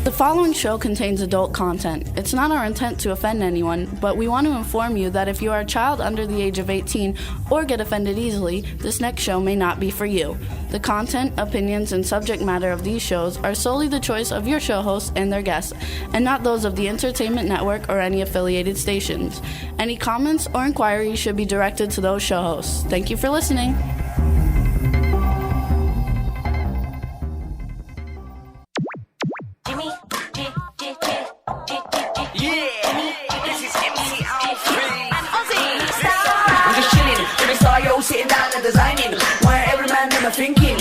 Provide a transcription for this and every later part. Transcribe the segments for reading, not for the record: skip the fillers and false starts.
The following show contains adult content. It's not our intent to offend anyone, but we want to inform you that if you are a child under the age of 18 or get offended easily, this next show may not be for you. The content, opinions, and subject matter of these shows are solely the choice of your show hosts and their guests, and not those of the Entertainment Network or any affiliated stations. Any comments or inquiries should be directed to those show hosts. Thank you for listening. Sitting down and designing, why every man never thinking,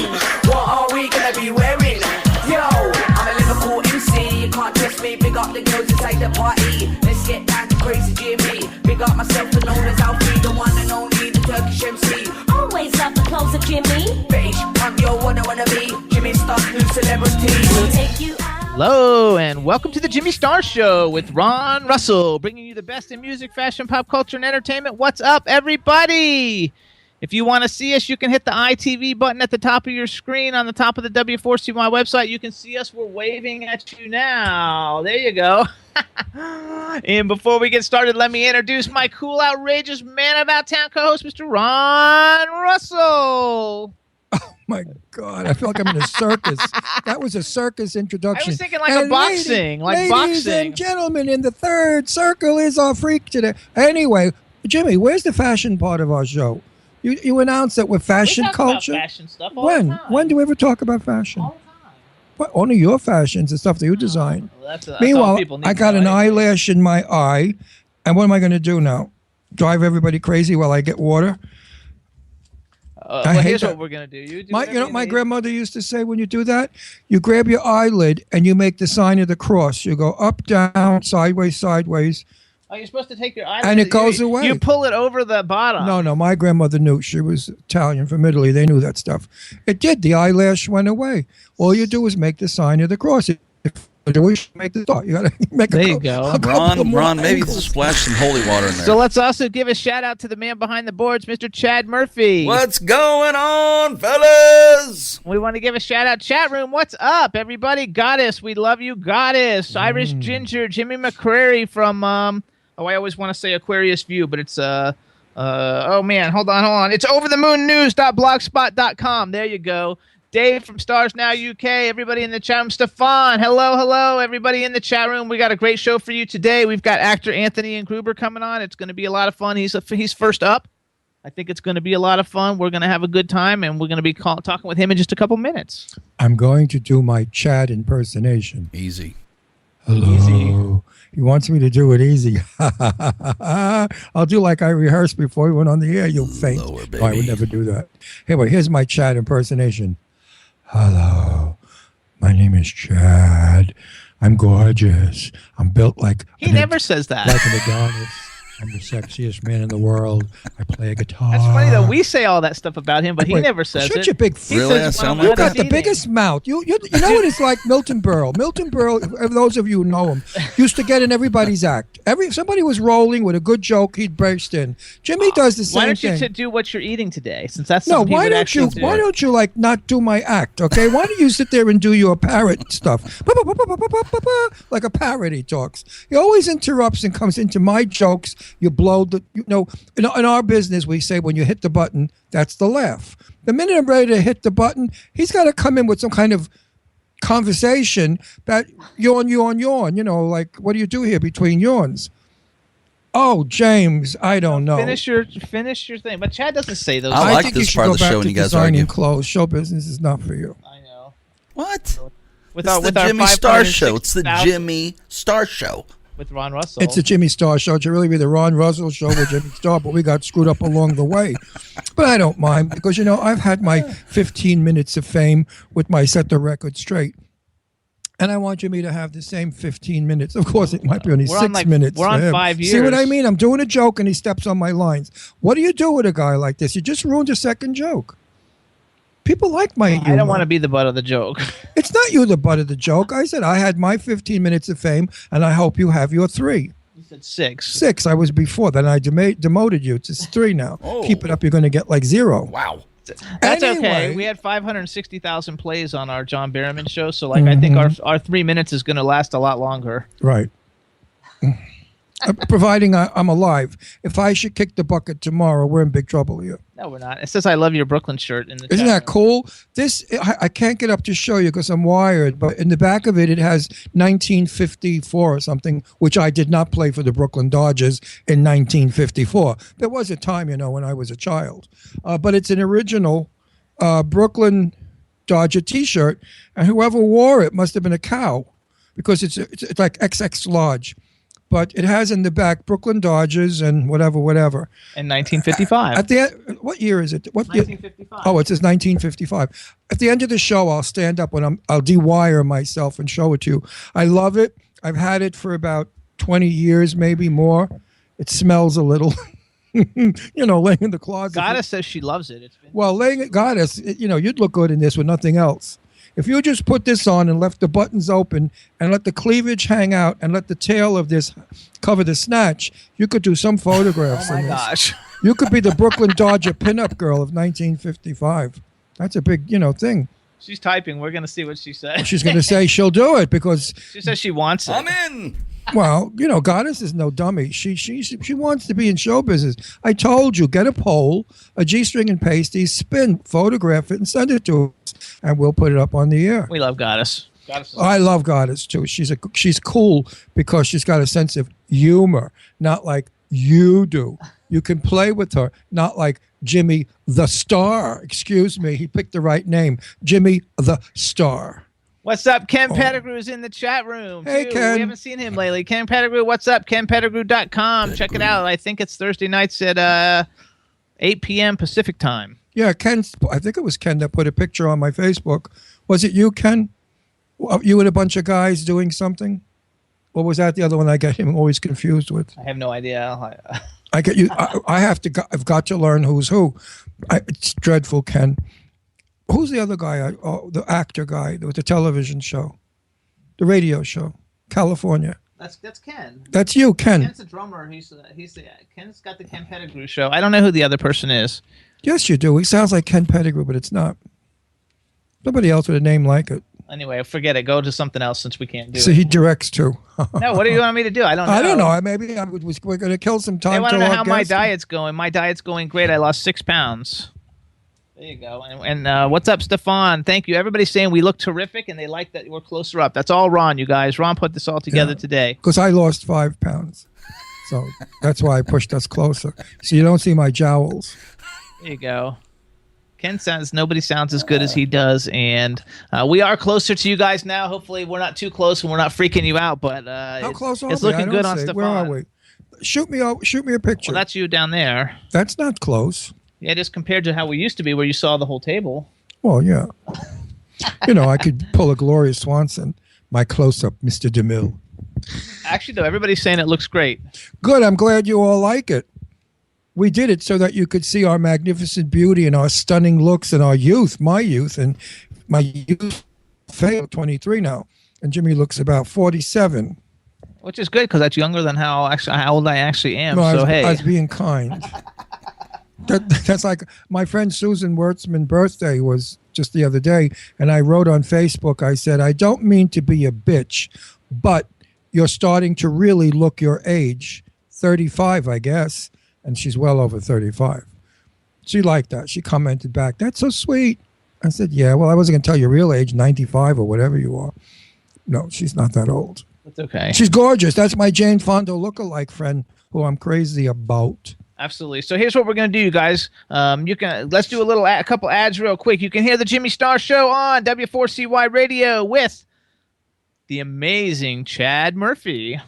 what are we gonna be wearing? Yo, I'm a Liverpool MC, you can't test me. Big up the girls inside the party, let's get down to crazy Jimmy. Big up myself and known as Alfie, the one and only, the Turkish MC. Always love the clothes of Jimmy. Beige, I'm your wanna be, Jimmy Star, new celebrity. We'll take you out. Hello, and welcome to the Jimmy Star Show with Ron Russell, bringing you the best in music, fashion, pop culture, and entertainment. What's up, everybody? If you want to see us, you can hit the ITV button at the top of your screen on the top of the W4CY website. You can see us. We're waving at you now. There you go. And before we get started, let me introduce my cool, outrageous man about town co-host, Mr. Ron Russell. Oh, my God. I feel like I'm in a circus. That was a circus introduction. I was thinking like a boxing. Ladies and gentlemen, in the third circle is our freak today. Anyway, Jimmy, where's the fashion part of our show? You announced that we're fashion culture. About fashion stuff all the time. When do we ever talk about fashion? All the time. What, only your fashions, the stuff that you design. Well, that's all Meanwhile, people need I got to an know. eyelash in my eye, and what am I going to do now? Drive everybody crazy while I get water? Here's what we're gonna do. You do My grandmother used to say when you do that, you grab your eyelid and you make the sign of the cross. You go up, down, sideways, sideways. Oh, you're supposed to take your eyelid. And it goes away. You pull it over the bottom. No, my grandmother knew. She was Italian from Italy. They knew that stuff. It did. The eyelash went away. All you do is make the sign of the cross. If you do, you make the thought. You got to make there you go. Ron, maybe splash some holy water in there. So let's also give a shout out to the man behind the boards, Mr. Chad Murphy. What's going on, fellas? We want to give a shout out. Chat room, what's up, everybody? Goddess, we love you, Goddess. Irish Ginger, Jimmy McCrary from I always want to say Aquarius View, but it's oh man, hold on. It's overthemoonnews.blogspot.com. There you go. Dave from Stars Now UK, everybody in the chat room. Stefan, hello, everybody in the chat room. We got a great show for you today. We've got actor Anthony Ingruber coming on. It's going to be a lot of fun. He's first up. I think it's going to be a lot of fun. We're going to have a good time, and we're going to be talking with him in just a couple minutes. I'm going to do my Chad impersonation. Easy. Hello. Easy. He wants me to do it easy. I'll do like I rehearsed before we went on the air. You'll faint. Lower, baby. No, I would never do that. Anyway, here's my Chad impersonation. Hello, my name is Chad. I'm gorgeous. I'm built like He never says that. like an Adonis. I'm the sexiest man in the world. I play a guitar. That's funny though. We say all that stuff about him, but he Wait, never says shut it. your big He Really? says, I sound "Well, You got the eating." biggest mouth. You know what it's like, Milton Berle. Milton Berle, for those of you who know him, used to get in everybody's act. If somebody was rolling with a good joke, he'd burst in. Jimmy does the same Why don't thing. you do what you're eating today? Since that's No, something he why would don't actually you? do. Why don't you like not do my act? Okay, why don't you sit there and do your parrot stuff? Like a parrot, he talks. He always interrupts and comes into my jokes. You blow the. In our business, we say when you hit the button, that's the laugh. The minute I'm ready to hit the button, he's got to come in with some kind of conversation that yawn. Like what do you do here between yawns? Oh, James, I don't know. Finish your thing. But Chad doesn't say those. I like think this you should part of go the back show when to you guys designing argue. clothes. Show business is not for you. I know. What? With It's the Jimmy Star Show. It's the Jimmy Star Show. with Ron Russell. It's the Jimmy Star Show. It should really be the Ron Russell Show with Jimmy Star, but we got screwed up along the way. But I don't mind because, I've had my 15 minutes of fame with my Set the Record Straight. And I want Jimmy to have the same 15 minutes. Of course, it might be only 6 minutes. We're on for him. 5 years. See what I mean? I'm doing a joke and he steps on my lines. What do you do with a guy like this? You just ruined a second joke. People like my humor. I don't want to be the butt of the joke. It's not you the butt of the joke. I said I had my 15 minutes of fame, and I hope you have your 3. You said 6. 6 I was before. Then I demoted you. It's 3 now. Oh. Keep it up. You're going to get like 0. Wow. That's okay. Anyway. We had 560,000 plays on our John Barrowman show, so I think our 3 minutes is going to last a lot longer. Right. Providing I'm alive. If I should kick the bucket tomorrow, we're in big trouble here. No, we're not. It says I love your Brooklyn shirt in the Isn't chat that room. cool? This I can't get up to show you because I'm wired, but in the back of it, it has 1954 or something, which I did not play for the Brooklyn Dodgers in 1954. There was a time, when I was a child. But it's an original Brooklyn Dodger T-shirt, and whoever wore it must have been a cow because it's like XX large. But it has in the back Brooklyn Dodgers and whatever. In 1955. At the end, what year is it? 1955. Oh, it says 1955. At the end of the show, I'll stand up and I'll dewire myself and show it to you. I love it. I've had it for about 20 years, maybe more. It smells a little, laying in the closet. Goddess says she loves it. Goddess, you'd look good in this with nothing else. If you just put this on and left the buttons open and let the cleavage hang out and let the tail of this cover the snatch, you could do some photographs. Oh my in this. gosh. You could be the Brooklyn Dodger pinup girl of 1955. That's a big, thing. She's typing. We're going to see what she says. She's going to say she'll do it because, She says she wants it. I'm in. well, Goddess is no dummy. She wants to be in show business. I told you, get a pole, a G-string and pasties, spin, photograph it, and send it to us, and we'll put it up on the air. We love Goddess. Goddess is I love Goddess too. She's cool because she's got a sense of humor, not like you do. You can play with her, not like Jimmy the Star. Excuse me, he picked the right name. Jimmy the Star. What's up? Ken Pettigrew's in the chat room. Hey, too. Ken. We haven't seen him lately. Ken Pettigrew, what's up? KenPettigrew.com. Check it out. I think it's Thursday nights at 8 p.m. Pacific time. Yeah, Ken. I think it was Ken that put a picture on my Facebook. Was it you, Ken? You and a bunch of guys doing something? Or was that the other one I get him always confused with? I have no idea. I get you. I've got to learn who's who. It's dreadful, Ken. Who's the other guy? The actor guy with the television show, the radio show, California. That's Ken. That's you, Ken. Ken's a drummer. Ken's got the Ken Pettigrew show. I don't know who the other person is. Yes, you do. He sounds like Ken Pettigrew, but it's not. Nobody else with a name like it. Anyway, forget it. Go to something else since we can't do So it. he directs too. No, what do you want me to do? I don't know. I don't know. Maybe we're going to kill some time. They want to know our how my guest. diet's going. My diet's going great. I lost 6 pounds. There you go. And what's up, Stefan? Thank you. Everybody's saying we look terrific, and they like that we're closer up. That's all Ron, you guys. Ron put this all together today. Because I lost 5 pounds. So that's why I pushed us closer. So you don't see my jowls. There you go. Ken says nobody sounds as good as he does, and we are closer to you guys now. Hopefully, we're not too close and we're not freaking you out. But How close are it's we? looking I don't good on see. Stefan. Where are we? Shoot me a picture. Well, that's you down there. That's not close. Yeah, just compared to how we used to be, where you saw the whole table. Well, yeah. I could pull a Gloria Swanson. My close-up, Mr. DeMille. Actually, though, everybody's saying it looks great. Good. I'm glad you all like it. We did it so that you could see our magnificent beauty and our stunning looks and our youth, my youth, and my youth. Faye, 23 now, and Jimmy looks about 47. Which is good because that's younger than how old I actually am. No, So I was being kind. That's like my friend Susan Wertzman's birthday was just the other day, and I wrote on Facebook, I said, I don't mean to be a bitch, but you're starting to really look your age, 35, I guess, and she's well over 35. She liked that. She commented back, that's so sweet. I said, yeah, well, I wasn't going to tell your real age, 95 or whatever you are. No, she's not that old. That's okay. She's gorgeous. That's my Jane Fonda lookalike friend who I'm crazy about. Absolutely. So here's what we're going to do, you guys. Let's do a couple ads real quick. You can hear the Jimmy Star Show on W4CY Radio with the amazing Chad Murphy.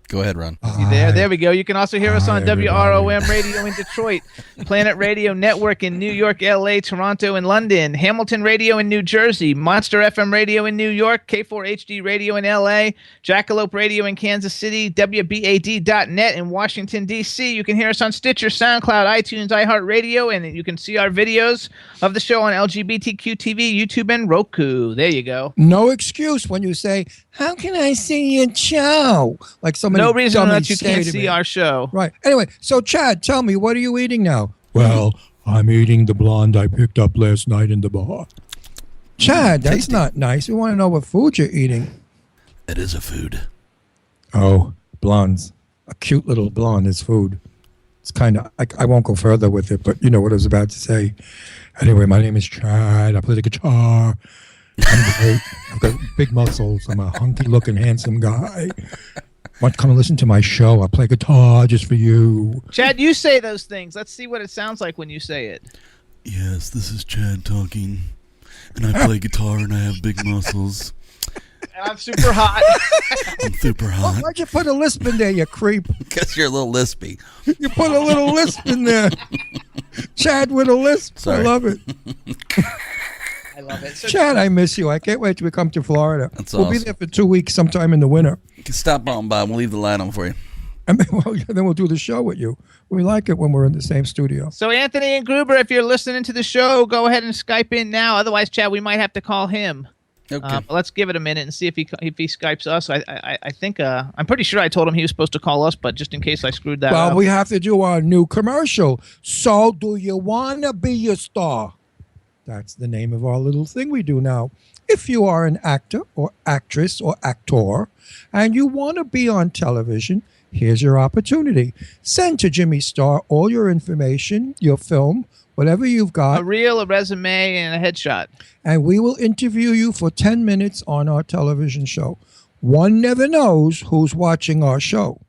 Go ahead, Ron. You there? There we go. You can also hear us on everybody. WROM Radio in Detroit, Planet Radio Network in New York, LA, Toronto, and London, Hamilton Radio in New Jersey, Monster FM Radio in New York, K4HD Radio in LA, Jackalope Radio in Kansas City, WBAD.net in Washington, D.C. You can hear us on Stitcher, SoundCloud, iTunes, iHeartRadio, and you can see our videos of the show on LGBTQ TV, YouTube, and Roku. There you go. No excuse when you say, how can I see your show? Like somebody No reason that you say can't to see me. our show. Right. Anyway, so Chad, tell me, what are you eating now? Well, I'm eating the blonde I picked up last night in the bar. Chad, that's tasty. not nice. We want to know what food you're eating. It is a food. Oh, blondes. A cute little blonde is food. It's kind of, I won't go further with it, but you know what I was about to say. Anyway, my name is Chad. I play the guitar. I'm great. I've got big muscles. I'm a hunky-looking, handsome guy. Want to come and listen to my show? I play guitar just for you. Chad, you say those things. Let's see what it sounds like when you say it. Yes, this is Chad talking. And I play guitar and I have big muscles. And I'm super hot. I'm super Oh, hot. why'd you put a lisp in there, you creep? Because you're a little lispy. You put a little lisp in there. Chad with a lisp. Sorry. I love it. I love it. So, Chad, I miss you. I can't wait till we come to Florida. That's We'll be awesome. there for 2 weeks sometime in the winter. You can stop on by. We'll leave the light on for you. And then we'll do the show with you. We like it when we're in the same studio. so Anthony Ingruber, if you're listening to the show, go ahead and Skype in now. Otherwise, Chad, we might have to call him. Okay. But let's give it a minute and see if he Skypes us. I think I'm pretty sure I told him he was supposed to call us, but just in case I screwed that Well, up. we have to do our new commercial. So, do you want to be a star? That's the name of our little thing we do now. If you are an actor or actress or actor and you want to be on television, here's your opportunity. Send to Jimmy Star all your information, your film, whatever you've A got, reel, a resume, and a headshot. and we will interview you for 10 minutes on our television show. One never knows who's watching our show.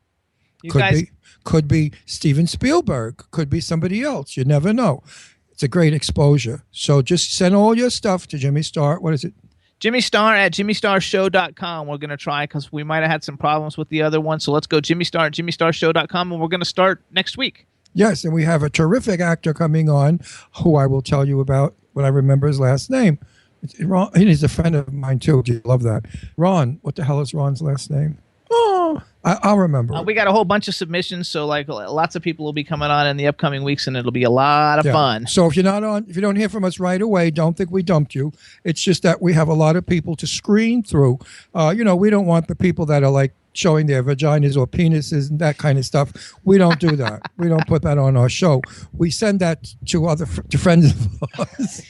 You guys, Could be Steven Spielberg, could be somebody else. You never know. It's a great exposure. So just send all your stuff to Jimmy Star. What is it? Jimmy Star at jimmystarshow.com. We're going to try because we might have had some problems with the other one. So let's go Jimmy Star at jimmystarshow.com, and we're going to start next week. Yes, and we have a terrific actor coming on who I will tell you about when I remember his last name. It's Ron, he's a friend of mine too. You love that. Ron, what the hell is Ron's last name? Oh, I'll remember. it. We got a whole bunch of submissions, so like lots of people will be coming on in the upcoming weeks, and it'll be a lot of Yeah. fun. So if you don't hear from us right away, don't think we dumped you. It's just that we have a lot of people to screen through. We don't want the people that are like showing their vaginas or penises and that kind of stuff. We don't do that. We don't put that on our show. We send that to to friends of ours.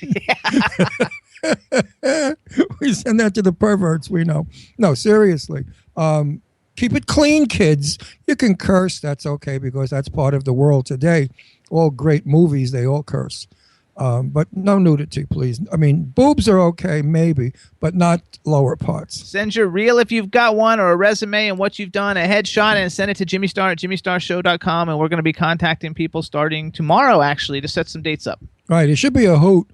We send that to the perverts we know. No, seriously. Keep it clean, kids. You can curse. That's okay because that's part of the world today. All great movies, they all curse. But no nudity, please. I mean, boobs are okay, maybe, but not lower parts. Send your reel if you've got one, or a resume and what you've done, a headshot, and send it to Jimmy Star at jimmystarshow.com, and we're going to be contacting people starting tomorrow, actually, to set some dates up. Right. It should be a hoot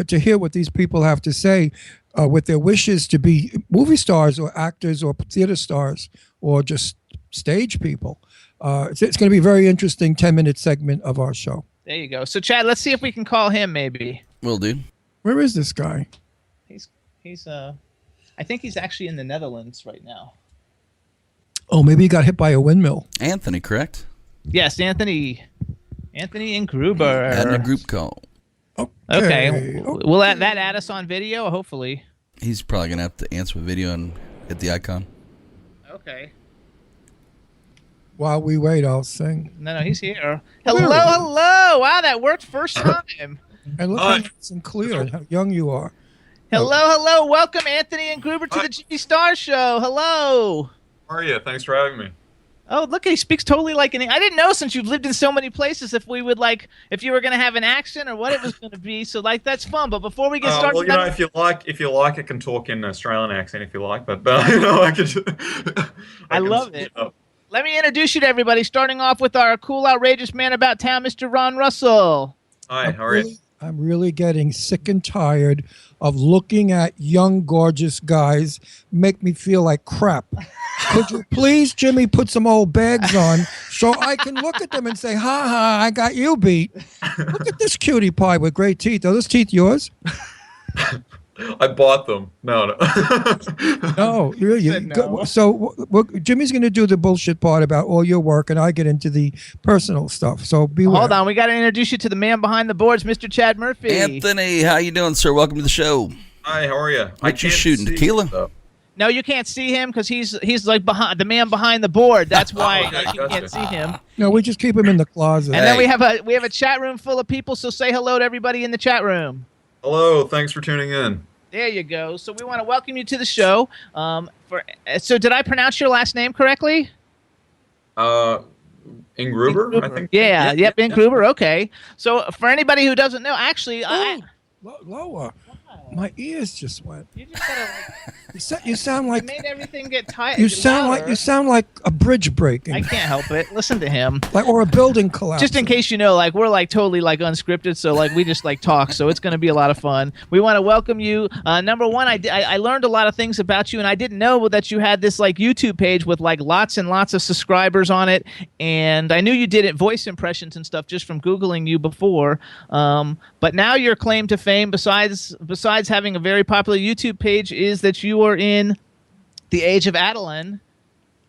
to hear what these people have to say with their wishes to be movie stars or actors or theater stars or just stage people. It's going to be a very interesting 10-minute segment of our show. There you go. So, Chad, let's see if we can call him, maybe. Will do. Where is this guy? He's I think he's actually in the Netherlands right now. Oh, maybe he got hit by a windmill. Anthony, correct? Yes, Anthony Ingruber. Adding a group call. Okay. Will that add us on video? Hopefully. He's probably going to have to answer the video and hit the icon. Okay. While we wait, I'll sing. No, he's here. Where Hello, is he? hello. Wow, that worked first time. And look how nice and clear and how young you are. Hello. Welcome, Anthony Ingruber, to the Jimmy Star Show. Hello. How are you? Thanks for having me. Oh, look, he speaks totally like an. I didn't know, since you've lived in so many places, if you were going to have an accent or what it was going to be. So, that's fun. But before we get started, Well, if you like, I can talk in Australian accent if you like. But I can. I love it. Let me introduce you to everybody, starting off with our cool, outrageous man about town, Mr. Ron Russell. Hi, how are you? I'm really getting sick and tired of looking at young, gorgeous guys make me feel like crap. Could you please, Jimmy, put some old bags on so I can look at them and say, ha ha, I got you beat. Look at this cutie pie with great teeth. Are those teeth yours? I bought them. No. No, really. Said no. So Jimmy's going to do the bullshit part about all your work, and I get into the personal stuff. So beware. Hold on, we got to introduce you to the man behind the boards, Mr. Chad Murphy. Anthony, how you doing, sir? Welcome to the show. Hi, how are you? What you shooting, tequila? No, you can't see him because he's like the man behind the board. That's why Okay, you gotcha. can't see him. No, we just keep him in the closet. And then we have a chat room full of people. So say hello to everybody in the chat room. Hello, thanks for tuning in. There you go. So we want to welcome you to the show. So did I pronounce your last name correctly? Ingruber, I think. Yeah, yep, Ingruber. Okay. So for anybody who doesn't know, actually, Lower. My ears just went. you just gotta You sound like made everything get tight. you sound like a bridge breaking, I can't help it. Listen to him. like or a building collapse. Just in case you know, like we're like totally like unscripted, so like we just like talk, so it's going to be a lot of fun. We want to welcome you. Number one, I learned a lot of things about you, and I didn't know that you had this like YouTube page with like lots and lots of subscribers on it, and I knew you did voice impressions and stuff just from Googling you before. But now your claim to fame, besides having a very popular YouTube page, is that you are in the Age of Adaline,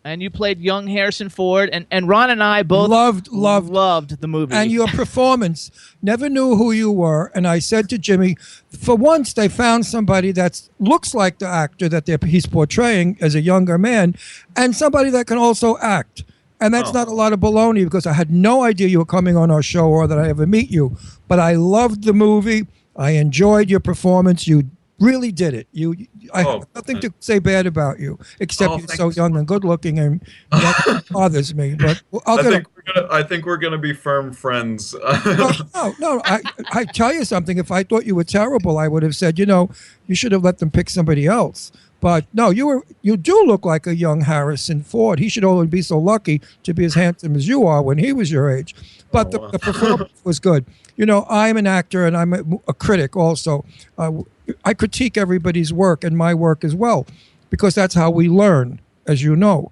and you played young Harrison Ford, and Ron and I both loved the movie. And your performance. Never knew who you were, and I said to Jimmy, for once they found somebody that looks like the actor that he's portraying as a younger man, and somebody that can also act. And that's not a lot of baloney, because I had no idea you were coming on our show or that I ever meet you. But I loved the movie. I enjoyed your performance. You really did it. I have nothing to say bad about you, except you're so young and good looking, and that bothers me. But I think we're gonna be firm friends. No. I tell you something. If I thought you were terrible, I would have said, you should have let them pick somebody else. But no, you do look like a young Harrison Ford. He should only be so lucky to be as handsome as you are when he was your age. But the performance was good. I'm an actor and I'm a critic also. I critique everybody's work and my work as well, because that's how we learn, as you know.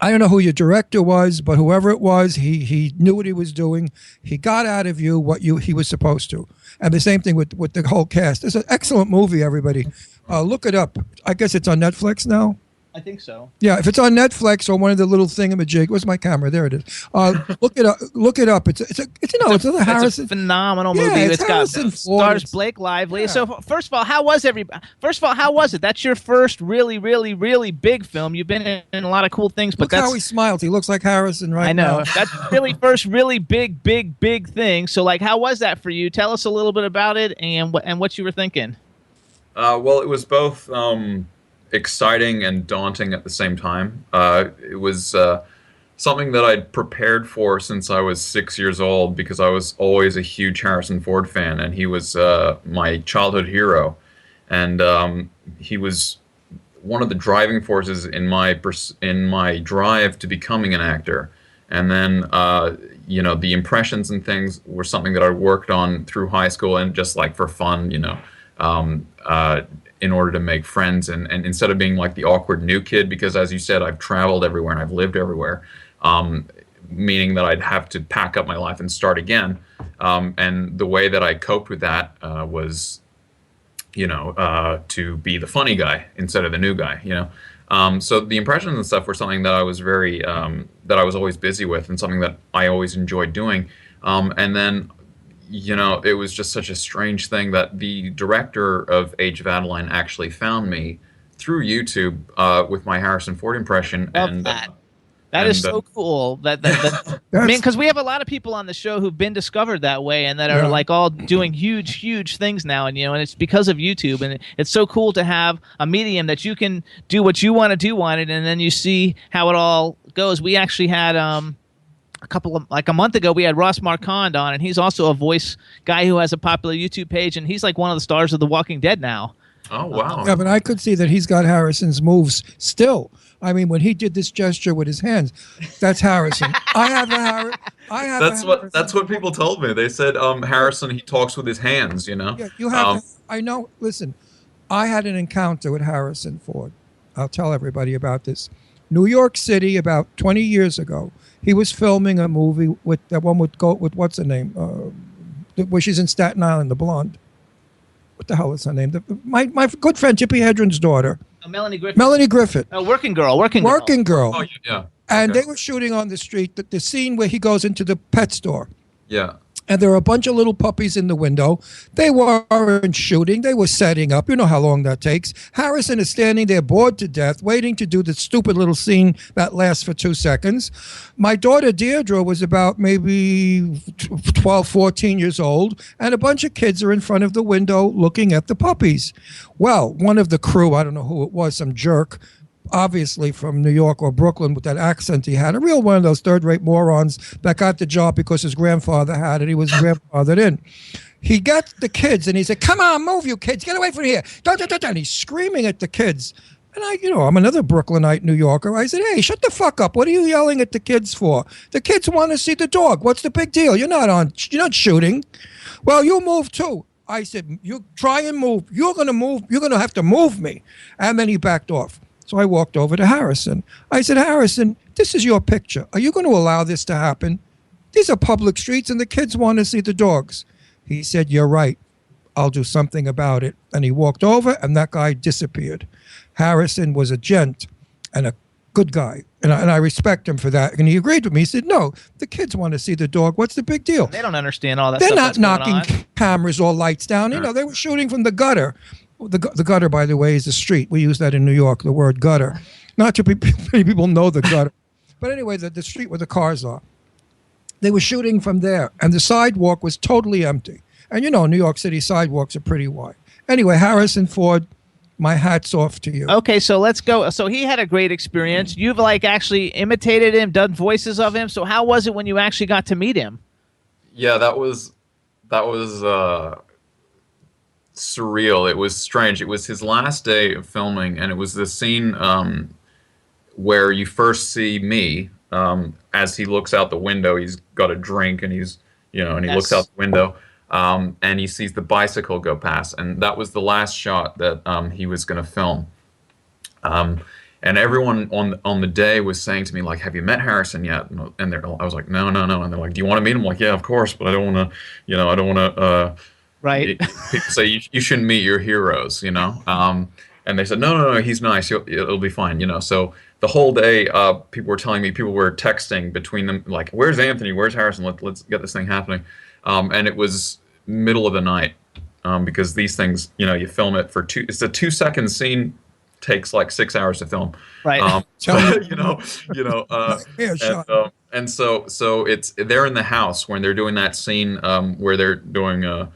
I don't know who your director was, but whoever it was, he knew what he was doing. He got out of you what he was supposed to. And the same thing with the whole cast. It's an excellent movie, everybody. Look it up. I guess it's on Netflix now. I think so. Yeah, if it's on Netflix or one of the little thingamajig. Where's my camera? There it is. Look it up. Look it up. It's another Harrison. It's a phenomenal movie. Yeah, it's got Harrison Ford. Stars Blake Lively. Yeah. So first of all, how was it? That's your first really, really, really big film. You've been in a lot of cool things, but look how he smiles. He looks like Harrison right now. I know. That's really first really big thing. So like, how was that for you? Tell us a little bit about it and what you were thinking. Well, it was both exciting and daunting at the same time. It was something that I'd prepared for since I was 6 years old, because I was always a huge Harrison Ford fan, and he was my childhood hero. And he was one of the driving forces in my drive to becoming an actor. And then, the impressions and things were something that I worked on through high school and just like for fun, in order to make friends and instead of being like the awkward new kid, because as you said, I've traveled everywhere and I've lived everywhere, meaning that I'd have to pack up my life and start again. And the way that I coped with that was, to be the funny guy instead of the new guy, So the impressions and stuff were something that I was that I was always busy with and something that I always enjoyed doing. And then, it was just such a strange thing that the director of Age of Adaline actually found me through YouTube with my Harrison Ford impression. That is so cool. That I mean, because we have a lot of people on the show who've been discovered that way and that are like all doing huge things now, and and it's because of YouTube, and it's so cool to have a medium that you can do what you want to do on it, and then you see how it all goes. We actually had a month ago, we had Ross Marquand on, and he's also a voice guy who has a popular YouTube page, and he's like one of the stars of The Walking Dead now. Oh, wow. Yeah, but I could see that he's got Harrison's moves still. I mean, when he did this gesture with his hands, that's Harrison. That's what people told me. They said Harrison, he talks with his hands, Yeah, you have I know. Listen, I had an encounter with Harrison Ford. I'll tell everybody about this. New York City, about 20 years ago. He was filming a movie with that one with what's her name? Where she's in Staten Island, the blonde. What the hell is her name? My good friend Tippi Hedren's daughter. Melanie Griffith. Melanie Griffith. Working Girl. Working Girl. Oh, yeah. And okay. they were shooting on the street, the scene where he goes into the pet store. Yeah. And there were a bunch of little puppies in the window. They weren't shooting. They were setting up. You know how long that takes. Harrison is standing there bored to death, waiting to do the stupid little scene that lasts for 2 seconds. My daughter Deirdre was about maybe 12, 14 years old, and a bunch of kids are in front of the window looking at the puppies. Well, one of the crew, I don't know who it was, some jerk, obviously from New York or Brooklyn with that accent he had, a real one of those third-rate morons that got the job because his grandfather had it. He was grandfathered in. He got the kids and he said, "Come on, move, you kids, get away from here." And he's screaming at the kids. And I'm another Brooklynite New Yorker. I said, "Hey, shut the fuck up. What are you yelling at the kids for? The kids want to see the dog. What's the big deal? You're not shooting." "Well, you move too." I said, "You try and move. You're going to move. You're going to have to move me." And then he backed off. So I walked over to Harrison. I said, "Harrison, this is your picture. Are you going to allow this to happen? These are public streets and the kids want to see the dogs." He said, "You're right. I'll do something about it." And he walked over and that guy disappeared. Harrison was a gent and a good guy. And I respect him for that. And he agreed with me. He said, "No, the kids want to see the dog. What's the big deal?" They don't understand all that They're stuff not that's going knocking on. cameras or lights down. They were shooting from the gutter. The gutter, by the way, is the street. We use that in New York, the word gutter. Not too many people know the gutter. But anyway, the street where the cars are. They were shooting from there, and the sidewalk was totally empty. And New York City sidewalks are pretty wide. Anyway, Harrison Ford, my hat's off to you. Okay, so let's go. So he had a great experience. You've actually imitated him, done voices of him. So how was it when you actually got to meet him? Yeah, that was surreal. It was strange. It was his last day of filming, and it was the scene where you first see me as he looks out the window. He's got a drink, and he looks out the window, and he sees the bicycle go past, and that was the last shot that he was going to film. And everyone on the day was saying to me, like, "Have you met Harrison yet?" And I was like, "No, no, no." And they're like, "Do you want to meet him?" I'm like, "Yeah, of course, but I don't want to, Right. People say you shouldn't meet your heroes, and they said, no, he's nice. It'll be fine, So the whole day, people were telling me, people were texting between them, like, "Where's Anthony? Where's Harrison? Let's get this thing happening." And it was middle of the night because these things, you film it for it's a 2-second scene, takes like 6 hours to film. Right. And so they're in the house when they're doing that scene where they're doing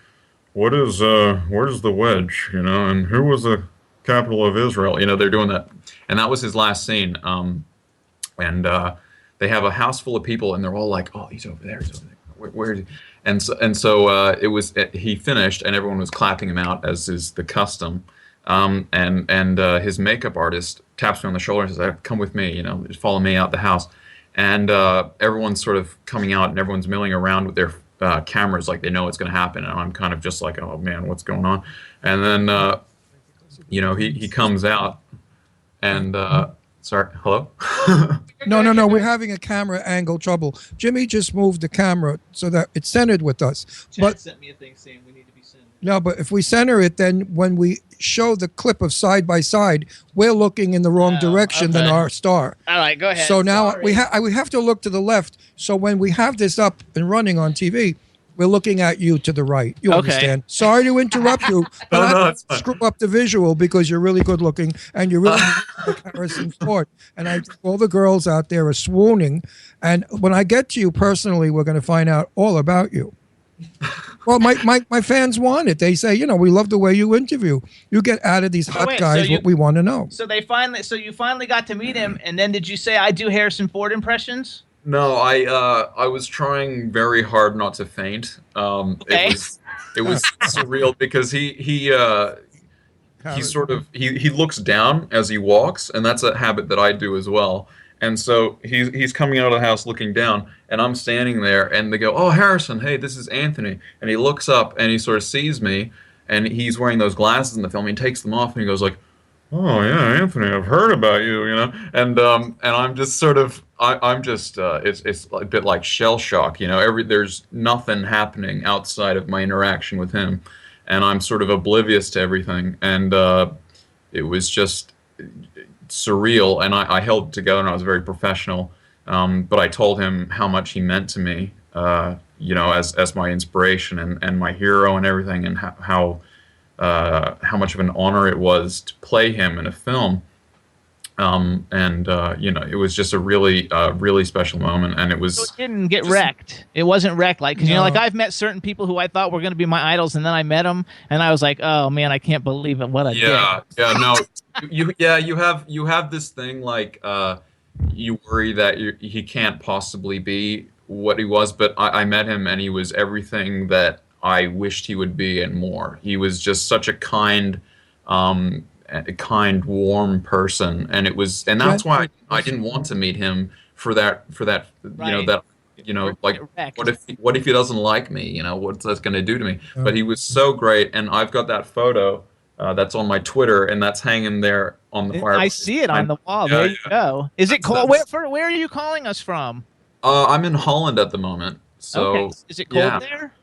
where's the wedge, and who was the capital of Israel? They're doing that, and that was his last scene. And they have a house full of people, and they're all like, "Oh, he's over there. He's over there. Where is he?" And so it was. He finished, and everyone was clapping him out, as is the custom. And his makeup artist taps me on the shoulder and says, "Come with me. Just follow me out the house." And everyone's sort of coming out, and everyone's milling around with their cameras like they know what's going to happen, and I'm kind of just like, "Oh man, what's going on?" And then he comes out, and sorry, hello. No, we're having a camera angle trouble. Jimmy just moved the camera so that it's centered with us. Chad sent me a thing saying we need to be centered. No, but if we center it, then when we show the clip of side by side, we're looking in the wrong direction than our star. All right, go ahead. So now we have to look to the left. So when we have this up and running on TV, we're looking at you to the right. You understand? Sorry to interrupt you, but I don't screw up the visual because you're really good looking and you're really like Harrison Ford. And all the girls out there are swooning. And when I get to you personally, we're going to find out all about you. Well, my fans want it. They say, we love the way you interview. You get out of these hot guys what we want to know. So you finally got to meet him, and then did you say, "I do Harrison Ford impressions"? No, I was trying very hard not to faint. Okay. It was surreal because he sort of he looks down as he walks, and that's a habit that I do as well. And so he's coming out of the house looking down, and I'm standing there, and they go, "Oh, Harrison, hey, this is Anthony." And he looks up, and he sort of sees me, and he's wearing those glasses in the film. He takes them off, and he goes like, "Oh yeah, Anthony, I've heard about you, And I'm just sort of I'm just it's a bit like shell shock, there's nothing happening outside of my interaction with him, and I'm sort of oblivious to everything, and it was just surreal, and I held it together, and I was very professional, but I told him how much he meant to me, as my inspiration and my hero and everything, and how much of an honor it was to play him in a film. It was just a really special moment, and it was. So it didn't get wrecked. It wasn't wrecked, because like I've met certain people who I thought were going to be my idols, and then I met them, and I was like, oh man, I can't believe it. What I did. No, you have this thing like you worry that he can't possibly be what he was, but I met him, and he was everything that I wished he would be and more. He was just such a kind, warm person, and that's why I didn't want to meet him for that Right. what if he doesn't like me, what's that going to do to me? But he was so great, and I've got that photo that's on my Twitter, and that's hanging there on the fireplace. I see it on the wall. There you go. Is it cold? Where are you calling us from? I'm in Holland at the moment, so okay. Is it cold there?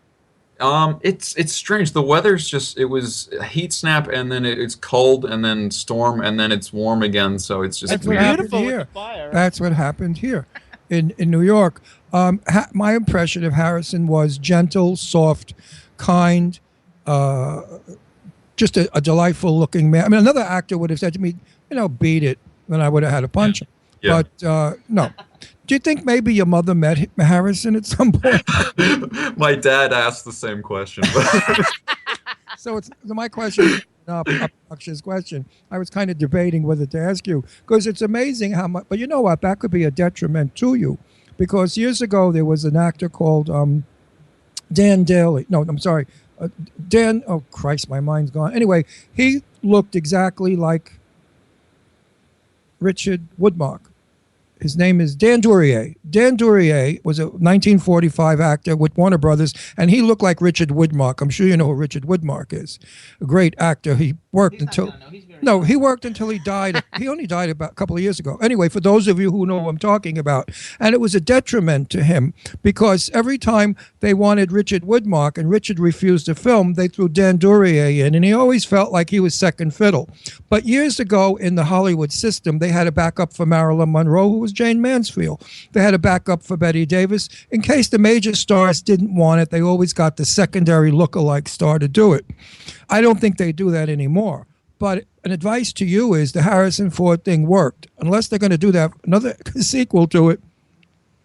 It's strange. The weather's it was a heat snap, and then it's cold, and then storm, and then it's warm again. So it's just That's what weird. happened here. That's what happened here in New York. My impression of Harrison was gentle, soft, kind, just a delightful looking man. I mean, another actor would have said to me, beat it, then I would have had to punch him. Yeah. But no. Do you think maybe your mother met Harrison at some point? My dad asked the same question. So my question, Akshay's question, I was kind of debating whether to ask you, because it's amazing how much, but you know what, that could be a detriment to you, because years ago there was an actor called Dan Daly. No, I'm sorry. Dan, oh Christ, my mind's gone. Anyway, he looked exactly like Richard Woodmark. His name is Dan Duryea. Dan Duryea was a 1945 actor with Warner Brothers, and he looked like Richard Woodmark. I'm sure you know who Richard Woodmark is. A great actor. He worked he worked until he died. He only died about a couple of years ago. Anyway, for those of you who know what I'm talking about, and it was a detriment to him because every time they wanted Richard Woodmark and Richard refused to film, they threw Dan Duryea in, and he always felt like he was second fiddle. But years ago in the Hollywood system, they had a backup for Marilyn Monroe, who was Jane Mansfield. They had a backup for Betty Davis. In case the major stars didn't want it, they always got the secondary lookalike star to do it. I don't think they do that anymore. But an advice to you is the Harrison Ford thing worked. Unless they're going to do that, another sequel to it,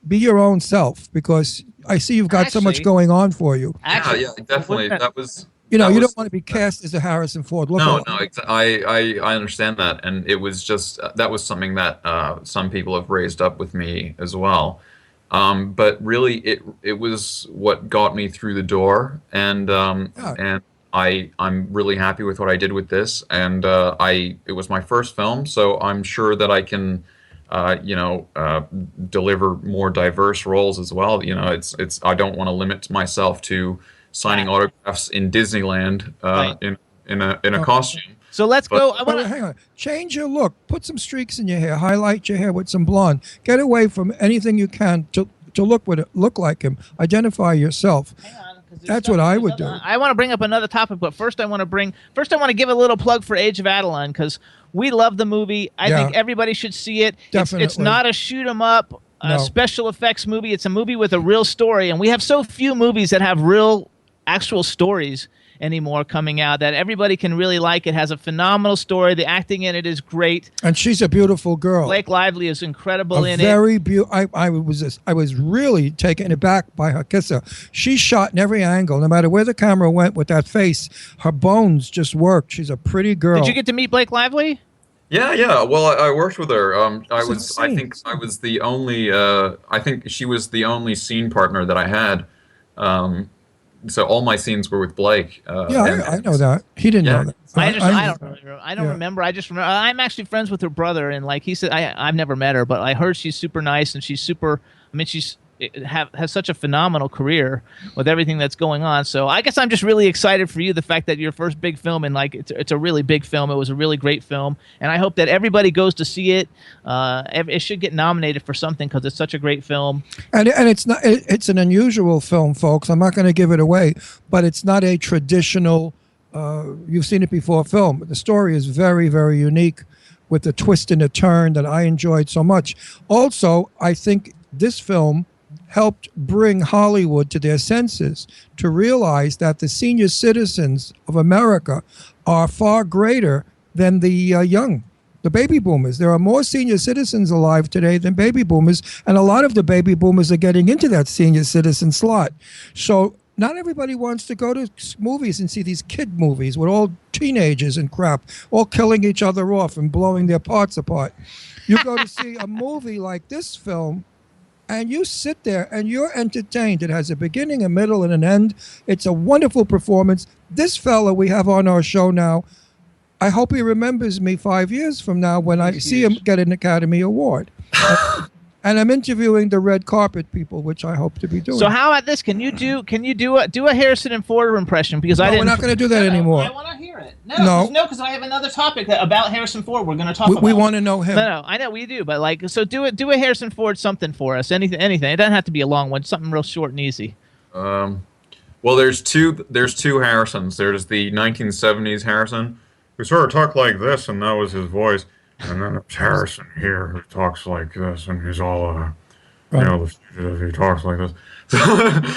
be your own self, because I see you've got so much going on for you. Yeah, definitely. That was... You don't want to be cast as a Harrison Ford lookalike. No, I understand that, and it was just that was something that some people have raised up with me as well. But really, it was what got me through the door, and I'm really happy with what I did with this, and it was my first film, so I'm sure that I can. Deliver more diverse roles as well. It's I don't want to limit myself to signing autographs in Disneyland in a costume. So let's go. Hang on. Change your look. Put some streaks in your hair. Highlight your hair with some blonde. Get away from anything you can to look like him. Identify yourself. Hang on, that's what I would do. I want to bring up another topic, but first I want to give a little plug for Age of Adaline, because we love the movie. I think everybody should see it. Definitely. It's not a shoot 'em up special effects movie. It's a movie with a real story, and we have so few movies that have real actual stories anymore coming out that everybody can really like. It has a phenomenal story. The acting in it is great. And she's a beautiful girl. Blake Lively is incredible in it. Very beautiful. I was really taken aback by her kisser. She shot in every angle, no matter where the camera went with that face. Her bones just worked. She's a pretty girl. Did you get to meet Blake Lively? Yeah. Well, I worked with her. I think I was the only. I think she was the only scene partner that I had. So all my scenes were with Blake. I know that. He didn't know that. I don't remember. I just remember. I'm actually friends with her brother, and like he said, I've never met her, but I heard she's super nice and she's super. I mean, has such a phenomenal career with everything that's going on. So I guess I'm just really excited for you, the fact that your first big film, and like it's a really big film. It was a really great film, and I hope that everybody goes to see it. It should get nominated for something because it's such a great film. And it's an unusual film, folks. I'm not going to give it away, but it's not a traditional. You've seen it before film. The story is very, very unique, with a twist and a turn that I enjoyed so much. Also, I think this film helped bring Hollywood to their senses to realize that the senior citizens of America are far greater than the young, the baby boomers. There are more senior citizens alive today than baby boomers, and a lot of the baby boomers are getting into that senior citizen slot. So not everybody wants to go to movies and see these kid movies with all teenagers and crap, all killing each other off and blowing their parts apart. You go to see a movie like this film, and you sit there and you're entertained. It has a beginning, a middle, and an end. It's a wonderful performance. This fella we have on our show now, I hope he remembers me 5 years from now when I see him get an Academy Award. And I'm interviewing the red carpet people, which I hope to be doing. So how about this? Can you do a Harrison and Ford impression? Because we're not going to do that anymore. I want to hear it. No, because I have another topic about Harrison Ford. We're going to talk about. We want to know him. No, I know we do, but so do a Harrison Ford something for us. Anything. It doesn't have to be a long one. Something real short and easy. Well, there's two Harrisons. There's the 1970s Harrison, who sort of talked like this, and that was his voice. And then there's Harrison here, who talks like this, and he's all, he talks like this.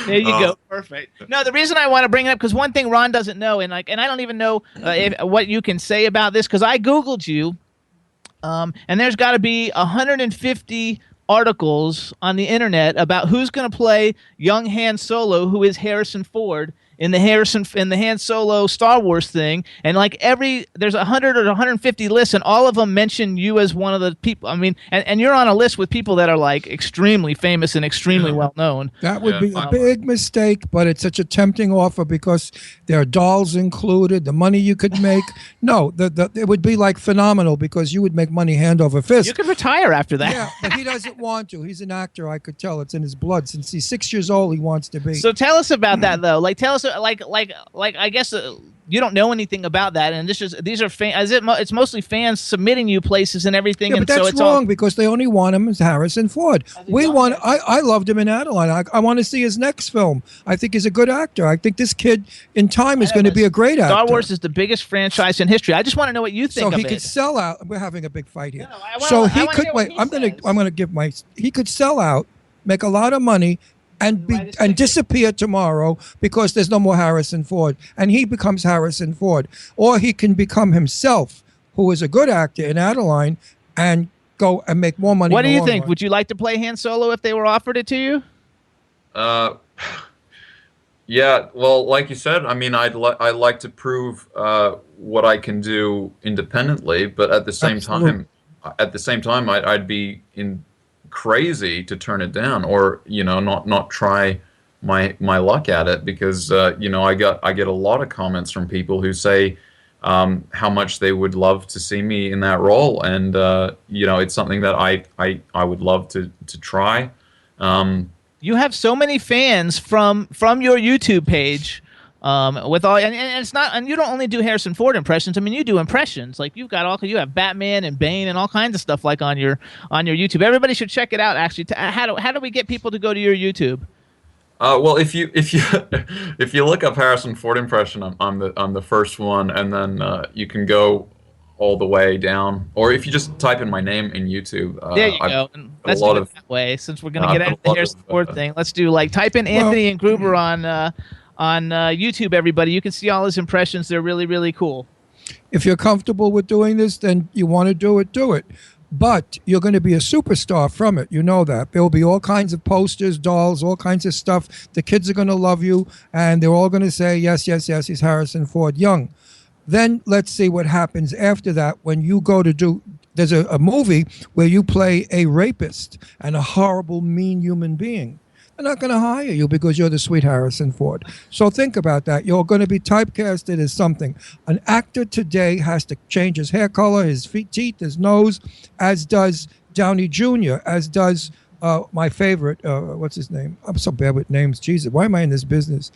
There you go, perfect. No, the reason I want to bring it up, because one thing Ron doesn't know, and I don't even know what you can say about this, because I Googled you, and there's got to be 150 articles on the internet about who's going to play young Han Solo, who is Harrison Ford, in the Han Solo Star Wars thing, and there's 100 or 150 lists, and all of them mention you as one of the people. I mean, and you're on a list with people that are like extremely famous and extremely well known. That would be a big mistake, but it's such a tempting offer because there are dolls included, the money you could make. No, it would be like phenomenal because you would make money hand over fist. You could retire after that. Yeah, but he doesn't want to. He's an actor. I could tell it's in his blood. Since he's 6 years old, he wants to be. So tell us about that, though. Tell us. I guess you don't know anything about that, and these are fans. It's mostly fans submitting you places and everything. Yeah, but and that's so it's wrong because they only want him as Harrison Ford. I loved him in Adeline. I want to see his next film. I think he's a good actor. I think this kid in time is going to be a great actor. Star Wars is the biggest franchise in history. I just want to know what you think. So he could sell out. We're having a big fight here. So he could wait. I'm going to give my. He could sell out, make a lot of money, and disappear tomorrow because there's no more Harrison Ford, and he becomes Harrison Ford, or he can become himself, who is a good actor in Adeline, and go and make more money. What do you think? Would you like to play Han Solo if they were offered it to you? Yeah. Well, like you said, I mean, I'd like to prove what I can do independently, but at the same time, I'd be crazy to turn it down, or not try my luck at it, because I get a lot of comments from people who say how much they would love to see me in that role, and it's something that I would love to try. You have so many fans from your YouTube page. With all and it's not, and you don't only do Harrison Ford impressions. I mean, you do impressions. Like you have Batman and Bane and all kinds of stuff like on your YouTube. Everybody should check it out. Actually, how do we get people to go to your YouTube? Well, if you look up Harrison Ford impression on the first one, and then you can go all the way down, or if you just type in my name in YouTube. There you go. And let's do it that way. Since we're gonna get out of the Harrison Ford thing, let's do type in Anthony Ingruber on YouTube, everybody. You can see all his impressions. They're really, really cool. If you're comfortable with doing this, then you want to do it. But you're going to be a superstar from it. You know that. There will be all kinds of posters, dolls, all kinds of stuff. The kids are going to love you, and they're all going to say, yes, yes, yes, he's Harrison Ford young. Then let's see what happens after that when you go to do... There's a movie where you play a rapist and a horrible, mean human being. They're not going to hire you because you're the sweet Harrison Ford. So think about that. You're going to be typecasted as something. An actor today has to change his hair color, his teeth, his nose, as does Downey Jr., as does my favorite, what's his name? I'm so bad with names. Jesus, why am I in this business?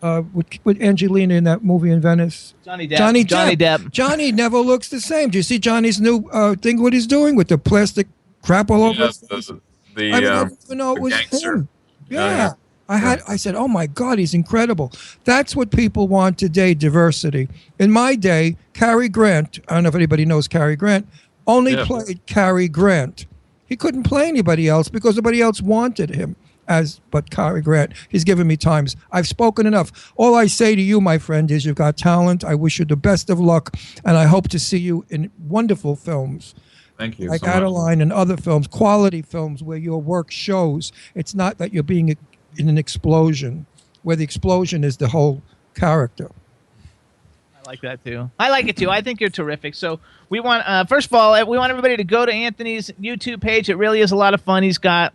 With Angelina in that movie in Venice. Johnny Depp. Johnny never looks the same. Do you see Johnny's new thing, what he's doing with the plastic crap all over his face? I didn't even know it was gangster. him. Yeah. I said, oh my God, he's incredible. That's what people want today, diversity. In my day, Cary Grant, I don't know if anybody knows Cary Grant, only played Cary Grant. He couldn't play anybody else because nobody else wanted him. but Cary Grant. He's given me times. I've spoken enough. All I say to you, my friend, is you've got talent. I wish you the best of luck, and I hope to see you in wonderful films. Thank you. Like so much. Adaline and other films, quality films where your work shows. It's not that you're being in an explosion, where the explosion is the whole character. I like that too. I like it too. I think you're terrific. So we want, first of all, we want everybody to go to Anthony's YouTube page. It really is a lot of fun. He's got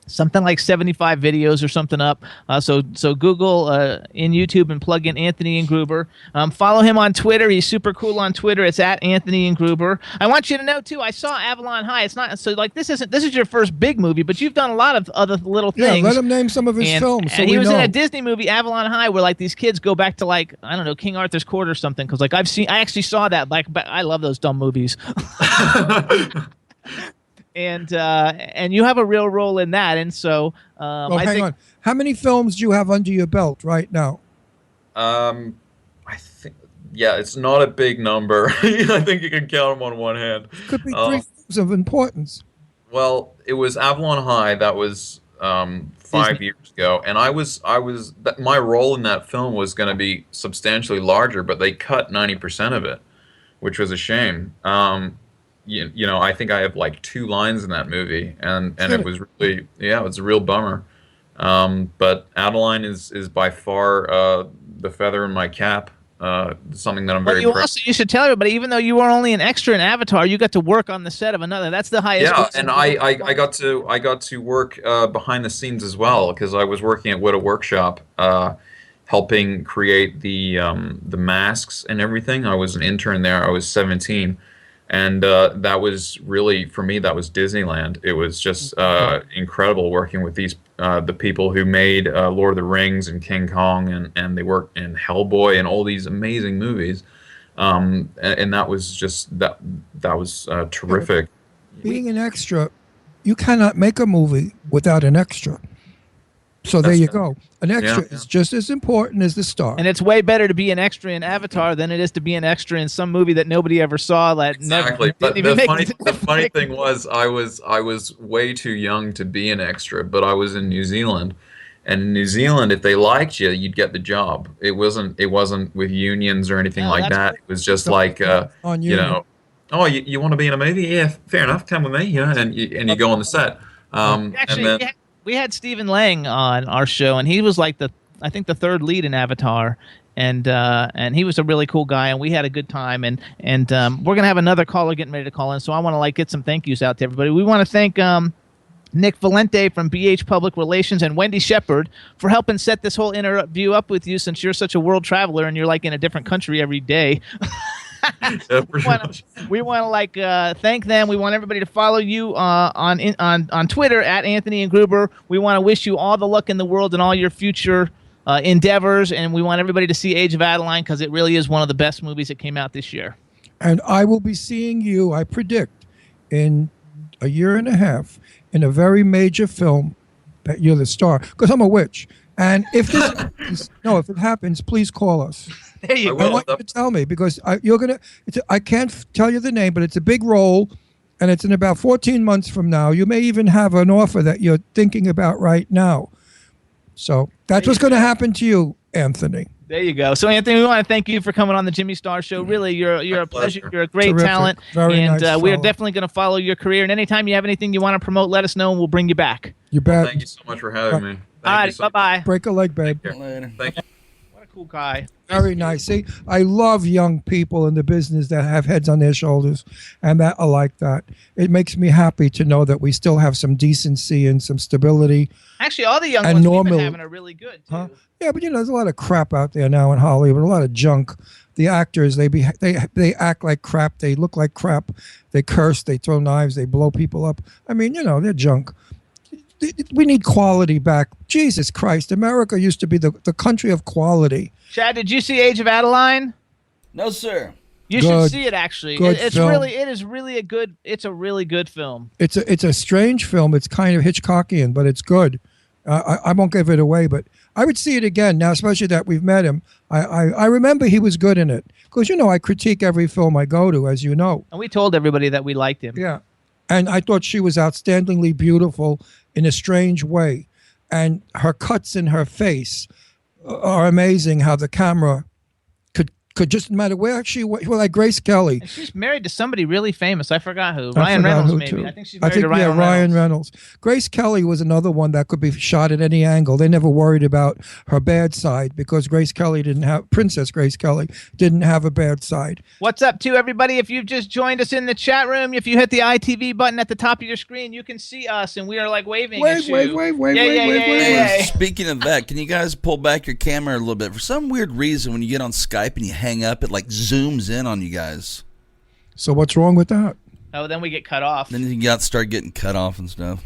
something like 75 videos or something up. So Google in YouTube and plug in Anthony Ingruber. Follow him on Twitter. He's super cool on Twitter. It's at Anthony Ingruber. I want you to know too, I saw Avalon High. It's not so like this is your first big movie, but you've done a lot of other little things. Yeah, let him name some of his films. So and he we was know. in a Disney movie, Avalon High, where like these kids go back to like, I don't know, King Arthur's Court or something. Because like I actually saw that. Like, I love those dumb movies. And you have a real role in that, and so hang on. How many films do you have under your belt right now? I think, yeah, it's not a big number. I think you can count them on one hand. Could be 3 films of importance. Well, it was Avalon High. That was 5 years ago, and my role in that film was going to be substantially larger, but they cut 90% of it, which was a shame. You know, I think I have like 2 lines in that movie, and it was really, it was a real bummer. But Adeline is by far the feather in my cap. Something that I'm very proud. You should tell everybody, even though you were only an extra in Avatar, you got to work on the set of another. That's the highest. Yeah, and I got to work behind the scenes as well, because I was working at Widow Workshop, helping create the masks and everything. I was an intern there. I was 17. And that was really, for me, that was Disneyland. It was just incredible working with the people who made Lord of the Rings and King Kong, and they worked in Hellboy and all these amazing movies. And that was just, that was terrific. Being an extra, you cannot make a movie without an extra. So there you go. An extra is just as important as the star. And it's way better to be an extra in Avatar than it is to be an extra in some movie that nobody ever saw. That exactly. But the funny thing was, I was way too young to be an extra, but I was in New Zealand. And in New Zealand, if they liked you, you'd get the job. It wasn't with unions or anything like that. It was just like, you know, oh, you want to be in a movie? Yeah, fair enough. Come with me. Yeah, and you go on the set. Actually, we had Stephen Lang on our show, and he was like I think the 3rd lead in Avatar, and he was a really cool guy, and we had a good time, and we're gonna have another caller getting ready to call in, so I want to get some thank yous out to everybody. We want to thank Nick Valente from BH Public Relations and Wendy Shepard for helping set this whole interview up with you, since you're such a world traveler and you're like in a different country every day. We want to thank them. We want everybody to follow you on Twitter at Anthony Ingruber. We want to wish you all the luck in the world in all your future endeavors, and we want everybody to see Age of Adaline, because it really is one of the best movies that came out this year. And I will be seeing you, I predict, in a year and a half in a very major film that you're the star, because I'm a witch. And if this happens, if it happens, please call us. There you go. I want you to tell me, because I can't tell you the name, but it's a big role, and it's in about 14 months from now. You may even have an offer that you're thinking about right now. So that's what's going to happen to you, Anthony. There you go. So, Anthony, we want to thank you for coming on the Jimmy Star Show. Really, you're a pleasure. You're a great Terrific. talent. Very and nice we are fellow. definitely going to follow your career. And anytime you have anything you want to promote, let us know, and we'll bring you back. You bet. Thank you so much for having me. All right, bye-bye. Break a leg, babe. Later. Thank you. What a cool guy. Very nice. See, I love young people in the business that have heads on their shoulders, and that are like that. It makes me happy to know that we still have some decency and some stability. Actually, all the young And ones we've normal- been having are really good, too. Huh? Yeah, but there's a lot of crap out there now in Hollywood. A lot of junk. The actors, they act like crap. They look like crap. They curse. They throw knives. They blow people up. I mean, they're junk. We need quality back. Jesus Christ, America used to be the country of quality. Chad, did you see Age of Adaline? No, sir. You Good. should see it, actually. Good It's film. it's a really good film. It's a strange film. It's kind of Hitchcockian, but it's good. I won't give it away, but I would see it again now, especially that we've met him. I remember he was good in it, because I critique every film I go to, as you know. And we told everybody that we liked him. Yeah, and I thought she was outstandingly beautiful in a strange way. and her cuts in her face are amazing. How the camera could just no matter where she went. Well, like Grace Kelly. And she's married to somebody really famous. I forgot who. I Ryan forgot Reynolds, who, maybe. too. I think she's married to Ryan Reynolds. Ryan Reynolds. Grace Kelly was another one that could be shot at any angle. They never worried about her bad side because Princess Grace Kelly didn't have a bad side. What's up, to everybody? If you've just joined us in the chat room, if you hit the ITV button at the top of your screen, you can see us, and we are like waving at you. Wave. Speaking of that, can you guys pull back your camera a little bit? For some weird reason, when you get on Skype and you hang up, it like zooms in on you guys. So what's wrong with that? Oh, then we get cut off. Then you start getting cut off and stuff.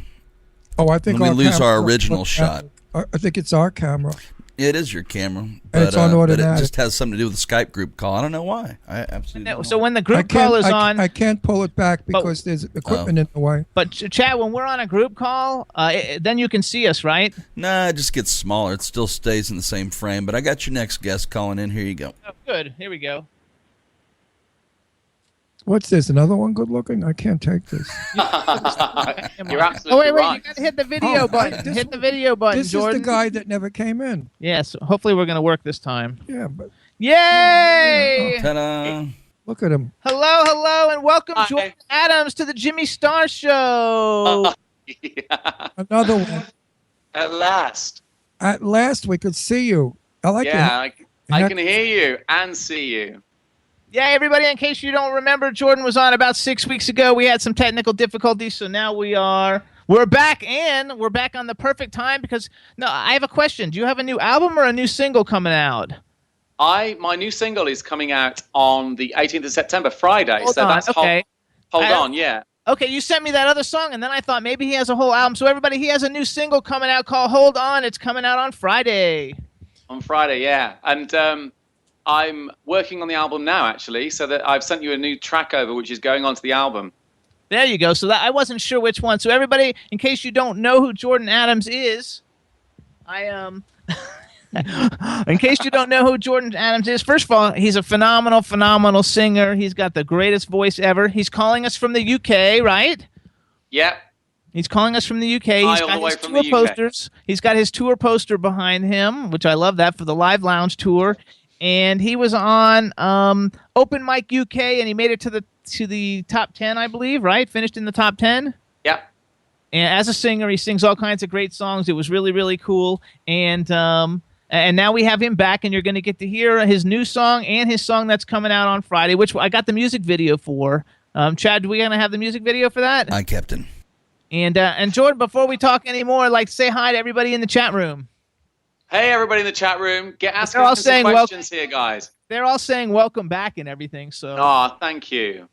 Oh, I think we lose our original shot. I think it's our camera. It is your camera, but, it's on but it automatic. just has something to do with the Skype group call. I don't know why. I absolutely don't know. So when the group call is on, I can't pull it back because there's equipment in the way. But Chad, when we're on a group call, then you can see us, right? Nah, it just gets smaller. It still stays in the same frame. But I got your next guest calling in. Here you go. Oh, good. Here we go. What's this? Another one good looking? I can't take this. You're absolutely wait, right. you gotta hit the video button. Hit the video button, This Jordan. is the guy that never came in. Yes, hopefully we're gonna work this time. Yeah, but Yay! Ta-da! look at him. Hello, and welcome, Hi. Jordan Adams, to the Jimmy Star Show. Yeah. Another one. At last. At last, we could see you. I like Yeah, it. I can hear you and see you. Yeah, everybody, in case you don't remember, Jordan was on about 6 weeks ago. We had some technical difficulties, so now we're back, and we're back on the perfect time because I have a question. Do you have a new album or a new single coming out? My new single is coming out on the 18th of September, Friday. Hold so on, that's okay. hold on, yeah. Okay, you sent me that other song, and then I thought maybe he has a whole album. So everybody, he has a new single coming out called Hold On. It's coming out on Friday. On Friday, yeah. And I'm working on the album now, actually, so that I've sent you a new track over, which is going onto the album. There you go. So I wasn't sure which one. So everybody, in case you don't know who Jordan Adams is, in case you don't know who Jordan Adams is, first of all, he's a phenomenal singer. He's got the greatest voice ever. He's calling us from the UK, right? Yeah. He's calling us from the UK. He's all got the way his from tour the UK. posters. He's got his tour poster behind him, which I love that, for the Live Lounge tour. And he was on Open Mic UK, and he made it to the top 10, I believe, right? Finished in the top 10. Yeah. And as a singer, he sings all kinds of great songs. It was really, really cool. And now we have him back, and you're going to get to hear his new song and his song that's coming out on Friday, which I got the music video for. Chad, are we going to have the music video for that? Hi, Captain. And Jordan, before we talk anymore, I'd like to say hi to everybody in the chat room. Hey, everybody in the chat room. Get asking all some saying questions here, guys. They're all saying welcome back and everything, so... Oh, thank you.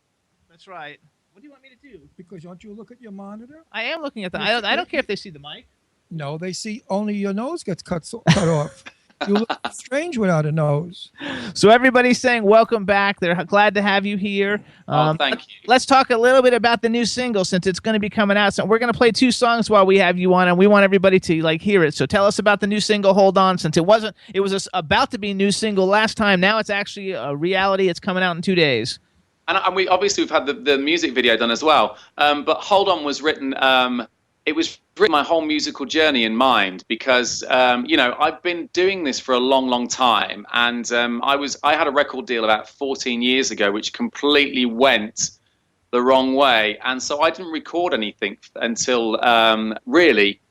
That's right. What do you want me to do? Because don't you look at your monitor? I am looking at the... I don't care if they see the mic. No, they see only your nose gets cut off. You look strange without a nose. So everybody's saying welcome back. They're glad to have you here. Thank you. Let's talk a little bit about the new single, since it's going to be coming out. So we're going to play 2 songs while we have you on, and we want everybody to hear it. So tell us about the new single, Hold On, since it was about to be a new single last time. Now it's actually a reality. It's coming out in 2 days. And we've had the music video done as well. But Hold On was written... it was written my whole musical journey in mind because, I've been doing this for a long time. And I had a record deal about 14 years ago, which completely went the wrong way. And so I didn't record anything until really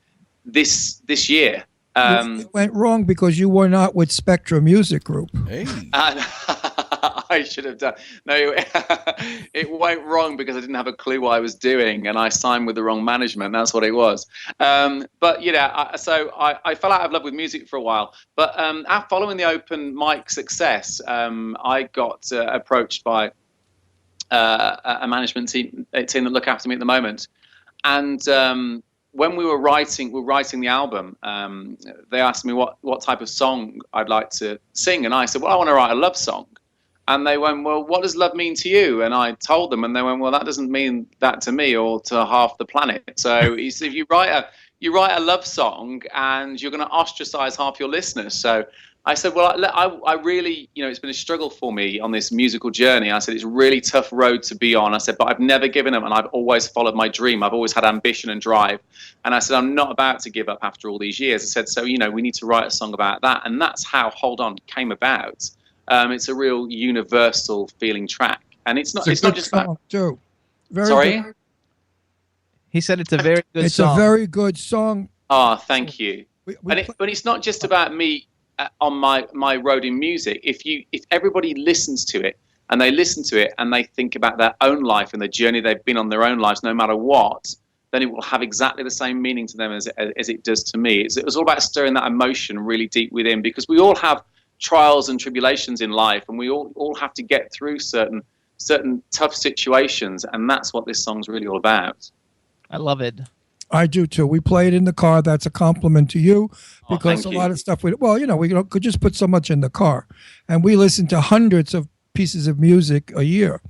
this year. It went wrong because you were not with Spectra Music Group. Hey. I should have done. No, it went wrong because I didn't have a clue what I was doing, and I signed with the wrong management. That's what it was. But so I fell out of love with music for a while. But following the open mic success, I got approached by a management team that look after me at the moment, and when we were writing the album, they asked me what type of song I'd like to sing, and I said, well, I want to write a love song. And they went, well, what does love mean to you? And I told them, and they went, well, that doesn't mean that to me or to half the planet. So he said, if you write a love song, and you're going to ostracize half your listeners. So I said, well, I really, it's been a struggle for me on this musical journey. I said, it's a really tough road to be on. I said, but I've never given up, and I've always followed my dream. I've always had ambition and drive. And I said, I'm not about to give up after all these years. I said, so, we need to write a song about that. And that's how Hold On came about. It's a real universal feeling track. And it's not just about... Too. Sorry? Good. He said it's a very good It's song. a very good song. Oh, thank you. But it's not just about me on my road in music. If everybody listens to it and they listen to it and they think about their own life and the journey they've been on their own lives, no matter what, then it will have exactly the same meaning to them as it does to me. It was all about stirring that emotion really deep within, because we all have trials and tribulations in life, and we all have to get through certain tough situations, and that's what this song's really all about. I love it. I do too. We play it in the car. That's a compliment to you, because thank a lot you. of stuff we could just put so much in the car, and we listen to hundreds of pieces of music a year.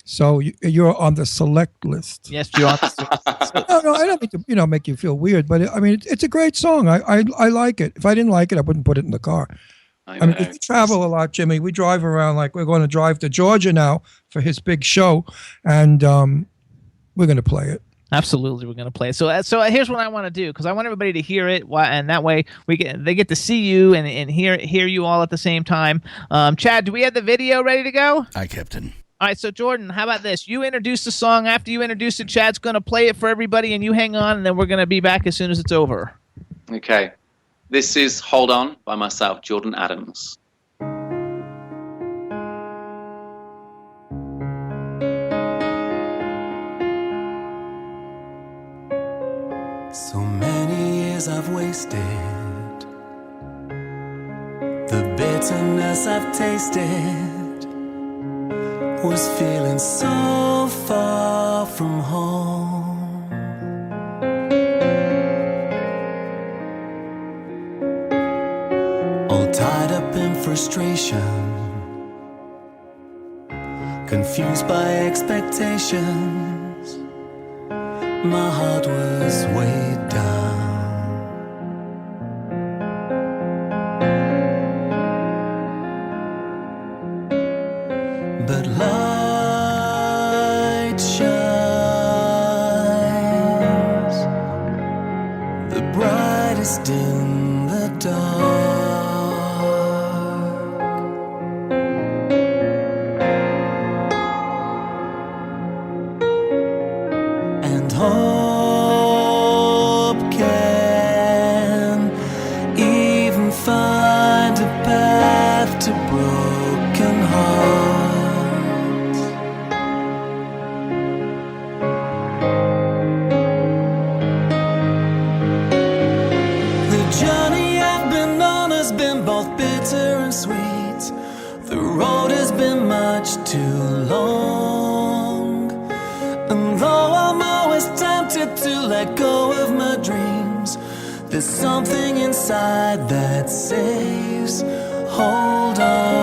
So you're on the select list. Yes, you're on the No, I don't mean to make you feel weird, but it's a great song. I like it. If I didn't like it, I wouldn't put it in the car. I mean, we travel a lot, Jimmy. We drive around, like we're going to drive to Georgia now for his big show, and we're going to play it. Absolutely, we're going to play it. So here's what I want to do, because I want everybody to hear it, and that way they get to see you and hear you all at the same time. Chad, do we have the video ready to go? Aye, Captain. All right, so Jordan, how about this? You introduce the song. After you introduce it, Chad's going to play it for everybody, and you hang on, and then we're going to be back as soon as it's over. Okay. This is Hold On by myself, Jordan Adams. So many years I've wasted, the bitterness I've tasted was feeling so far from home. All tied up in frustration, confused by expectations, my heart was weighed down. But light shines the brightest in the dark, and hope can even find a path to broken hearts. The journey I've been on has been both bitter and sweet. The road has been much too long, and though I'm always tempted to let go of my dreams, there's something inside that says, hold on.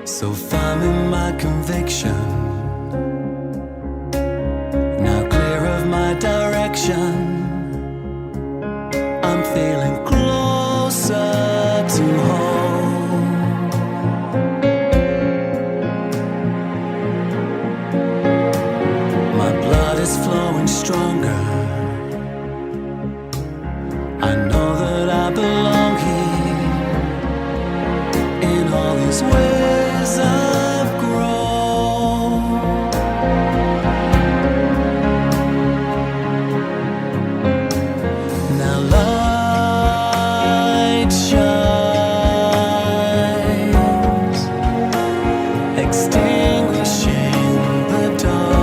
So finding my conviction, now clear of my direction, I'm feeling closer to home. My blood is flowing stronger, I know that I belong here. In all these ways I've grown. Now light shines, extinguishing the dark.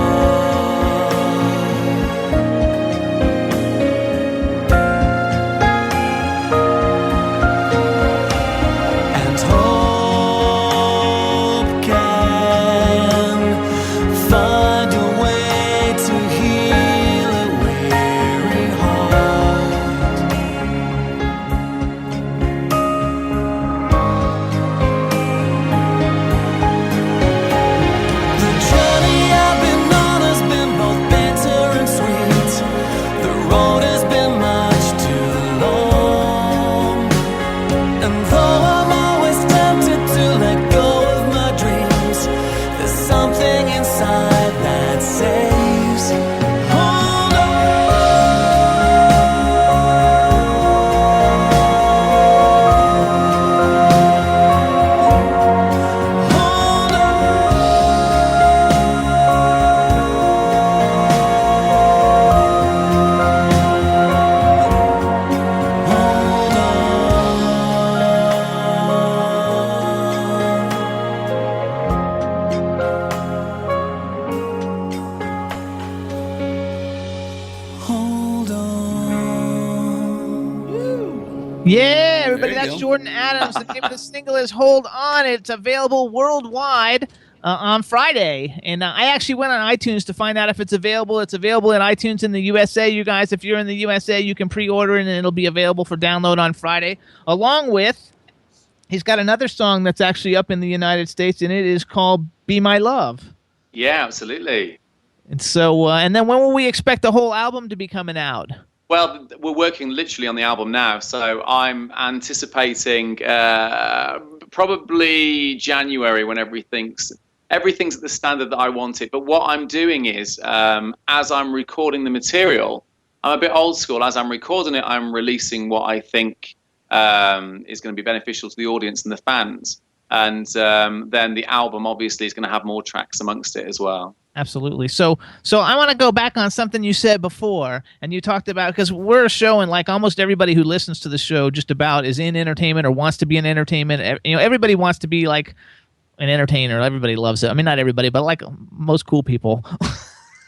Yeah, everybody, There you that's go. Jordan Adams. The name of the single is Hold On. It's available worldwide on Friday. And I actually went on iTunes to find out if it's available. It's available in iTunes in the USA, you guys. If you're in the USA, you can pre-order it, and it'll be available for download on Friday. Along with, he's got another song that's actually up in the United States, and it is called Be My Love. Yeah, absolutely. And so, and then when will we expect the whole album to be coming out? Well, we're working literally on the album now, so I'm anticipating probably January when everything's at the standard that I want it. But what I'm doing is, as I'm recording the material, I'm a bit old school. As I'm recording it, I'm releasing what I think is going to be beneficial to the audience and the fans. And then the album obviously is going to have more tracks amongst it as well. Absolutely. So I want to go back on something you said before, and you talked about, because we're a show, and like almost everybody who listens to the show just about is in entertainment or wants to be in entertainment. You know, everybody wants to be like an entertainer. Everybody loves it. I mean, not everybody, but like most cool people.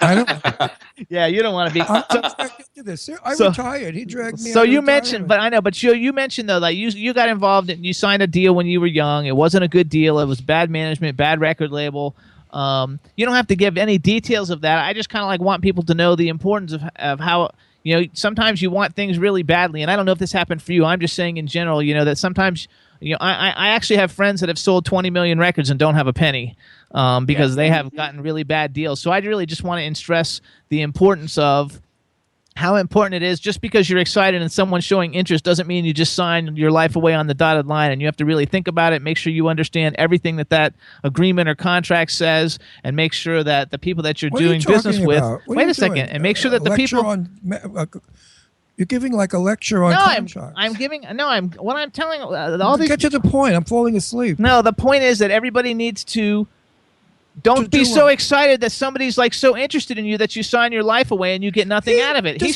I don't. Yeah, you don't want to be. I'm connected to this. I retired. He dragged me. So out of you mentioned, retirement. but I know, but you mentioned though that you got involved and you signed a deal when you were young. It wasn't a good deal. It was bad management, bad record label. You don't have to give any details of that. I just kind of like want people to know the importance of how, you know, sometimes you want things really badly. And I don't know if this happened for you. I'm just saying in general, you know, that sometimes, you know, I actually have friends that have sold 20 million records and don't have a penny because they have gotten really bad deals. So I really just want to stress the importance of how important it is. Just because you're excited and someone's showing interest doesn't mean you just sign your life away on the dotted line, and you have to really think about it, make sure you understand everything that agreement or contract says, and make sure that the people that you're What are you doing business talking with, about? What are wait you a second, doing? and make sure that the Lecture people... You're giving like a lecture on No, contracts. I'm telling all these... Get to the point. I'm falling asleep. No, the point is that everybody needs to... Don't be so excited that somebody's like so interested in you that you sign your life away and you get nothing out of it. Does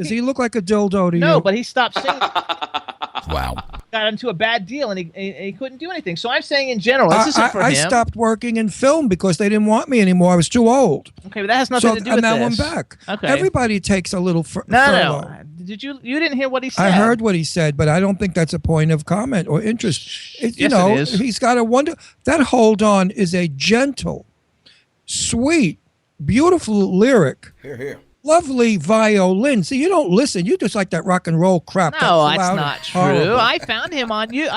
he look like a dildo to you? No, but he stopped singing. Wow. Got into a bad deal and he couldn't do anything. So I'm saying in general, this isn't for him. I stopped working in film because they didn't want me anymore. I was too old. Okay, but that has nothing to do with this. And now I'm back. Okay. Everybody takes a little furlough. No. You didn't hear what he said? I heard what he said, but I don't think that's a point of comment or interest. Yes, it is. He's got a wonder. That Hold On is a gentle, sweet, beautiful lyric. Here. Lovely violin. See, you don't listen. You just like that rock and roll crap. No, that's not true. Horrible. I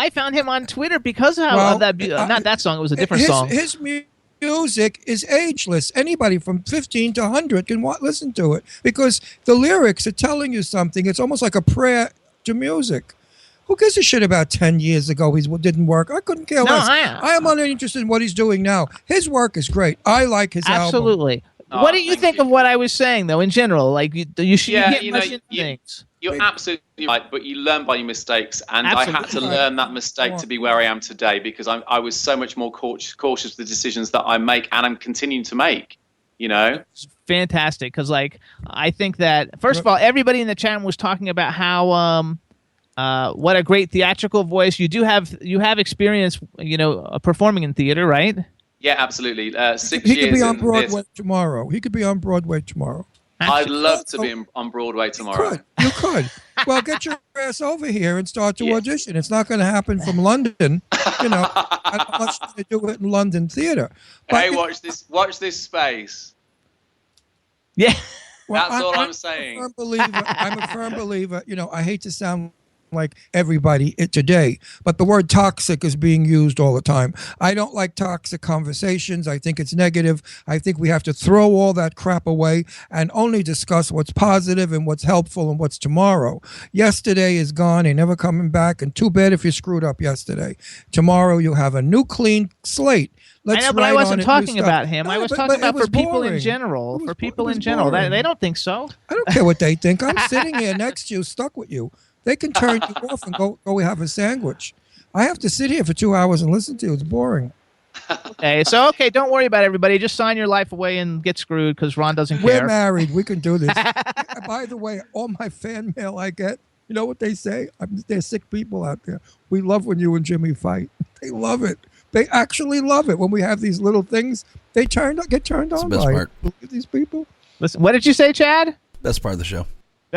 found him on Twitter because of that. Not that song. It was a different song. His music is ageless. Anybody from 15 to 100 can listen to it because the lyrics are telling you something. It's almost like a prayer to music. Who gives a shit about 10 years ago he didn't work? I couldn't care less. I am uninterested in what he's doing now. His work is great. I like his album. Absolutely. What do you think of what I was saying, though, in general? Like, you shouldn't get much into things. You're absolutely right, but you learn by your mistakes, and I had to learn that mistake to be where I am today because I was so much more cautious with the decisions that I make, and I'm continuing to make, you know? It's fantastic, because, like, I think that, first of all, everybody in the chat was talking about how... what a great theatrical voice. You have experience, you know, performing in theater, right? Yeah, absolutely. 6 years. He could be on Broadway this. tomorrow. He could be on Broadway tomorrow. I'd love to be on Broadway tomorrow. You could. Well, get your ass over here and start to audition. It's not going to happen from London. You know, unless they do it in London theater. But Hey, watch this space. Yeah. That's all I'm saying. I'm a firm believer. You know, I hate to sound like everybody today, but the word toxic is being used all the time. I don't like toxic conversations. I think it's negative. I think we have to throw all that crap away and only discuss what's positive and what's helpful and what's tomorrow. Yesterday is gone, ain't never coming back, and too bad if you screwed up yesterday. Tomorrow you'll have a new clean slate. I know, but I wasn't talking about him. I was talking about for people in general. For people in general. They don't think so. I don't care what they think. I'm sitting here next to you, stuck with you. They can turn you off and go have a sandwich. I have to sit here for 2 hours and listen to you. It's boring. Okay, don't worry about it, everybody. Just sign your life away and get screwed because Ron doesn't care. We're married. We can do this. By the way, all my fan mail I get, you know what they say? There's sick people out there. We love when you and Jimmy fight. They love it. They actually love it when we have these little things. They get turned on. It's the best part. These people. Listen, what did you say, Chad? Best part of the show.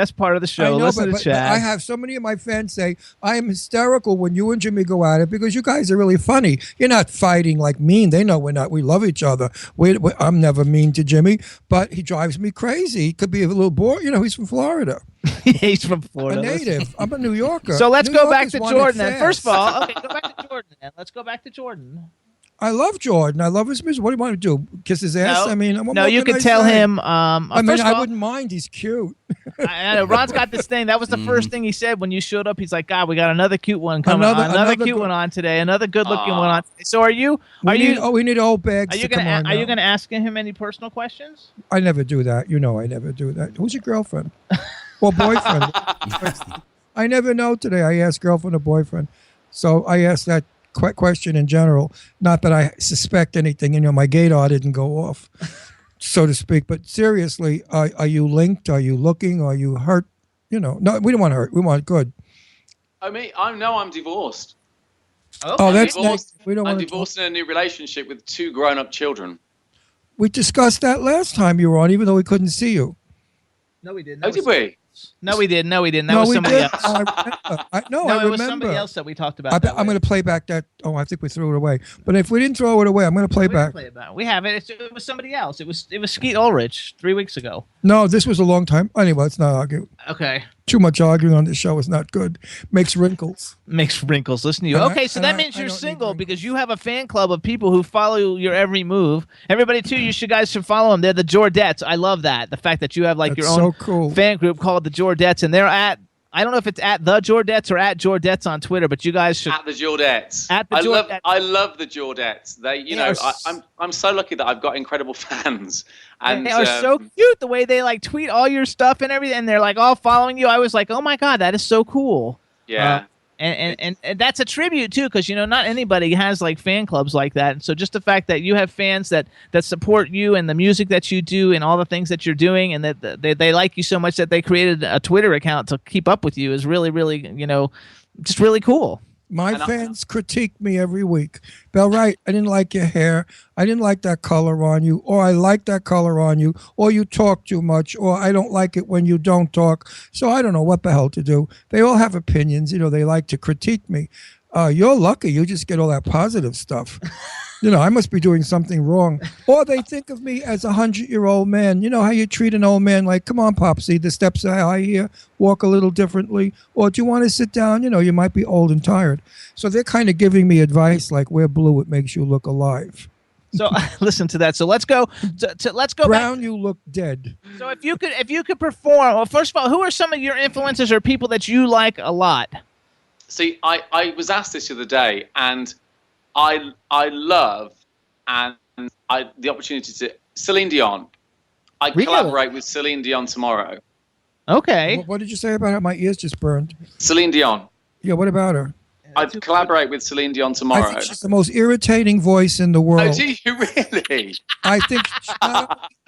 Best part of the show. Listen to but Chad. I have so many of my fans say I am hysterical when you and Jimmy go at it because you guys are really funny. You're not fighting like mean. They know we're not. We love each other. I'm never mean to Jimmy, but he drives me crazy. He could be a little bored. You know, he's from Florida. He's from Florida. A native. I'm a New Yorker. So let's New go back Yorkers to want it Jordan then. fast. First of all, okay, go back to Jordan then. Let's go back to Jordan. I love Jordan. I love his music. What do you want to do? Kiss his ass? No, I mean, what no, more you can can I tell say? him. I mean, first of I all, wouldn't mind. He's cute. I know Ron's got this thing. That was the first thing he said when you showed up. He's like, "God, we got another cute one coming. Another cute one on today. Another good-looking one on." So are you? We need old bags. Are you to come on Are you now. gonna ask him any personal questions? I never do that. You know, I never do that. Who's your girlfriend? Or boyfriend? I never know today. I ask girlfriend or boyfriend. So I ask that question in general. Not that I suspect anything. You know, my gaydar didn't go off, so to speak. But seriously, are you linked? Are you looking? Are you hurt? You know, no, we don't want hurt. We want good. I'm divorced. Oh, that's divorced. nice. We don't I'm want to. divorced in a new relationship with 2 grown-up children. We discussed that last time you were on, even though we couldn't see you. No, we didn't. Oh, did we? No, we didn't. That No, was we somebody did. else. I remember. I No, it remember. was somebody else that we talked about. I'm going to play back that. Oh, I think we threw it away. But if we didn't throw it away, I'm going to play back. We have it. It was somebody else. It was Skeet Ulrich 3 weeks ago. No, this was a long time. Anyway, let's not argue. Okay. Too much arguing on this show is not good. Makes wrinkles. Makes wrinkles. Listen to you. And Okay, so that means you're single because you have a fan club of people who follow your every move. Everybody too, you guys should follow them. They're the Jordettes. I love that. The fact that you have like That's your own so cool. fan group called the Jordettes, and they're at. I don't know if it's at the Jordettes or at Jordettes on Twitter, but you guys should At the Jordettes. At the Jordettes. I love the Jordettes. They, I'm so lucky that I've got incredible fans. And they are so cute the way they like tweet all your stuff and everything, and they're like all following you. I was like, oh my god, that is so cool. Yeah. And that's a tribute too, because not anybody has like fan clubs like that. And so just the fact that you have fans that support you and the music that you do and all the things that you're doing, and that they like you so much that they created a Twitter account to keep up with you is really, really, just really cool. My fans critique me every week. Bell, right, I didn't like your hair. I didn't like that color on you. Or I like that color on you. Or you talk too much. Or I don't like it when you don't talk. So I don't know what the hell to do. They all have opinions. They like to critique me. You're lucky. You just get all that positive stuff. I must be doing something wrong. Or they think of me as a 100-year-old man. You know how you treat an old man like, come on, Popsy, the steps are high here, walk a little differently. Or do you want to sit down? You might be old and tired. So they're kind of giving me advice like, wear blue, it makes you look alive. So listen to that. So let's go. Let's go Brown, back. you look dead. So if you could perform, well, first of all, who are some of your influences or people that you like a lot? See, I was asked this the other day, and I love the opportunity to Celine Dion. I Really? collaborate with Celine Dion tomorrow. Okay. What did you say about her? My ears just burned. Celine Dion. Yeah, what about her? I collaborate with Celine Dion tomorrow. I think she's the most irritating voice in the world. Oh, do you really? I think,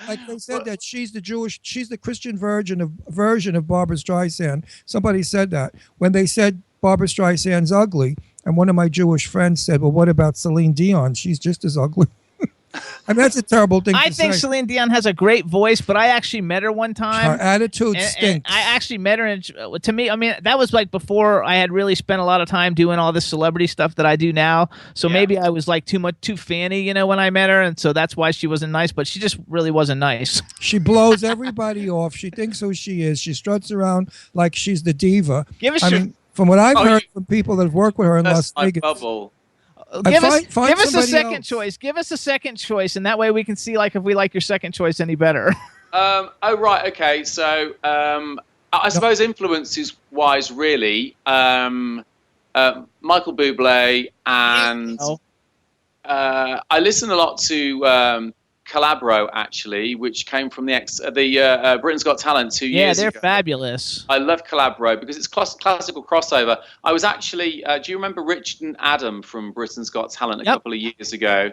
like they said, that she's the Christian version of Barbara Streisand. Somebody said that when they said Barbara Streisand's ugly, and one of my Jewish friends said, "Well, what about Celine Dion? She's just as ugly." I mean, that's a terrible thing I to think say. Celine Dion has a great voice, but I actually met her one time. Her attitude and stinks. I actually met her, and to me, I mean, that was like before I had really spent a lot of time doing all this celebrity stuff that I do now. So maybe I was like too fanny, when I met her, and so that's why she wasn't nice. But she just really wasn't nice. She blows everybody off. She thinks who she is. She struts around like she's the diva. Give us from what I've heard from people that have worked with her in Las my Vegas. bubble. Give us a second else. choice. Give us a second choice, and that way we can see like if we like your second choice any better. Oh, right. Okay. So I suppose influences wise, really, Michael Bublé, and I listen a lot to Calabro, actually, which came from the Britain's Got Talent 2 years ago. Yeah, they're fabulous. I love Calabro because it's classical crossover. I was actually, do you remember Richard and Adam from Britain's Got Talent a couple of years ago?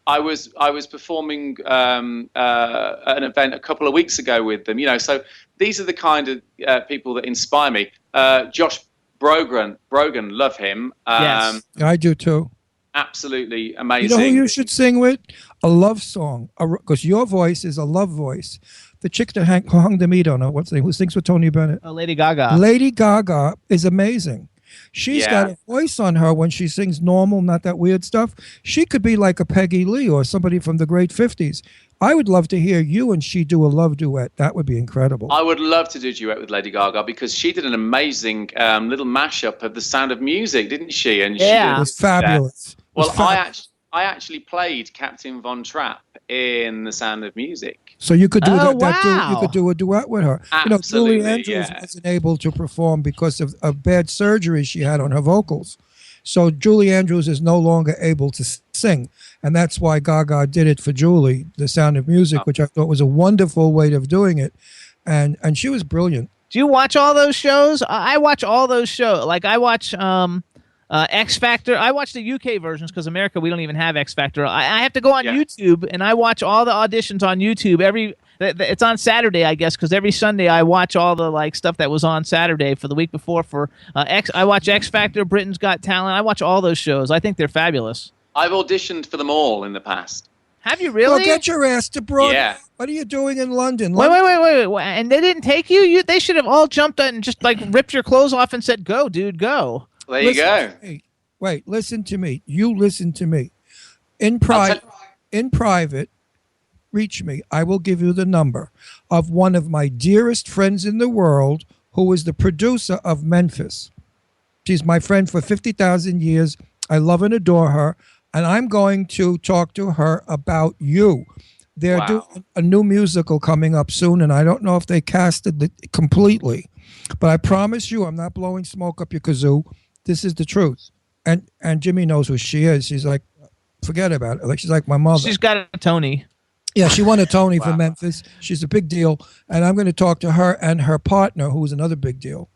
I was performing an event a couple of weeks ago with them. So these are the kind of people that inspire me. Josh Brogan, love him. Yes, I do too. Absolutely amazing. You know who you should sing with? A love song, because your voice is a love voice. the chick that hung the meat on her, what's the name, who sings with Tony Bennett? Oh, Lady Gaga. Lady Gaga is amazing. She's Yeah. got a voice on her when she sings normal, not that weird stuff. She could be like a Peggy Lee or somebody from the great 50s. I would love to hear you and she do a love duet. That would be incredible. I would love to do a duet with Lady Gaga because she did an amazing little mashup of The Sound of Music, didn't she? And Yeah. It was fabulous. Well, I actually played Captain Von Trapp in The Sound of Music. So you could do Oh, you wow. could do a duet with her. Absolutely, Julie Andrews yeah. wasn't able to perform because of a bad surgery she had on her vocals. So Julie Andrews is no longer able to sing, and that's why Gaga did it for Julie, The Sound of Music, which I thought was a wonderful way of doing it, and she was brilliant. Do you watch all those shows? I watch all those shows. Like I watch X Factor. I watch the UK versions because America, we don't even have X Factor. I have to go on YouTube and I watch all the auditions on YouTube. It's on Saturday, I guess, because every Sunday I watch all the like stuff that was on Saturday for the week before. For I watch X Factor, Britain's Got Talent. I watch all those shows. I think they're fabulous. I've auditioned for them all in the past. Have you really? Well, get your ass to Broadway. Yeah. What are you doing in London? Wait. And they didn't take you? They should have all jumped on and just like ripped your clothes off and said, "Go, dude, go." There you go. Wait, listen to me. You listen to me. In private, reach me. I will give you the number of one of my dearest friends in the world who is the producer of Memphis. She's my friend for 50,000 years. I love and adore her. And I'm going to talk to her about you. They're doing a new musical coming up soon, and I don't know if they casted it completely. But I promise you, I'm not blowing smoke up your kazoo. This is the truth. And Jimmy knows who she is. She's like, forget about it. Like she's like my mother. She's got a Tony. Yeah, she won a Tony for Memphis. She's a big deal. And I'm going to talk to her and her partner, who is another big deal.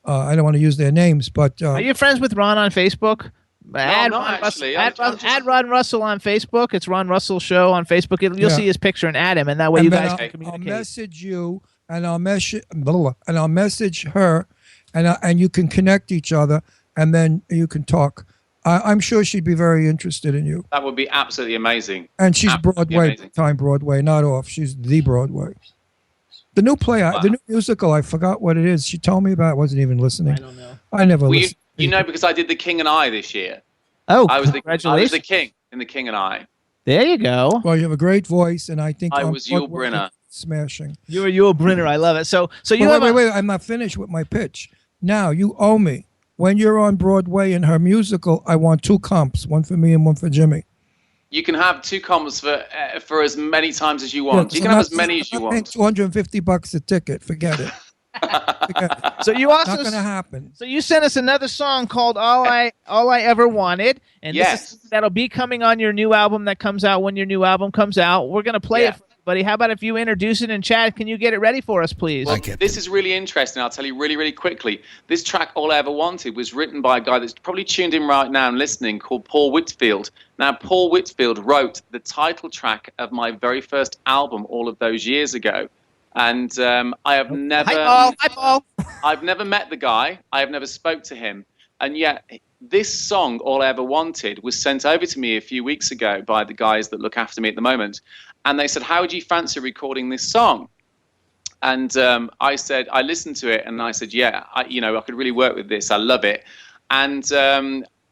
I don't want to use their names, but... Are you friends with Ron on Facebook? Add Ron Russell on Facebook. It's Ron Russell Show on Facebook. You'll see his picture and add him, and that way you guys can communicate. I'll message you, and I'll message her, and you can connect each other, and then you can talk. I'm sure she'd be very interested in you. That would be absolutely amazing. And she's Absolutely Broadway, amazing. time Broadway, not off. She's the Broadway. The new play, the new musical, I forgot what it is. She told me about it. I wasn't even listening. I don't know. I never listened. You know, because I did The King and I this year. Oh, I was the king in The King and I. There you go. Well, you have a great voice, and I think I was Yul Brynner. Smashing. You were Yul Brynner. I love it. So you wait. I'm not finished with my pitch. Now you owe me. When you're on Broadway in her musical, I want 2 comps, one for me and one for Jimmy. You can have 2 comps for as many times as you want. Yeah, you can have as many as you want. $250 a ticket. Forget it. So you also not going to happen. So you sent us another song called "All I Ever Wanted," and that'll be coming on your new album that comes out when your new album comes out. We're going to play it for everybody. How about if you introduce it, and Chad, can you get it ready for us, please? Well, this is really interesting. I'll tell you really, really quickly. This track, "All I Ever Wanted," was written by a guy that's probably tuned in right now and listening, called Paul Whitfield. Now, Paul Whitfield wrote the title track of my very first album all of those years ago. And I have never... Hi, Paul. I've never met the guy. I have never spoke to him. And yet this song, "All I Ever Wanted," was sent over to me a few weeks ago by the guys that look after me at the moment. And they said, "How would you fancy recording this song?" And I said, I listened to it and I said, yeah, I could really work with this. I love it. And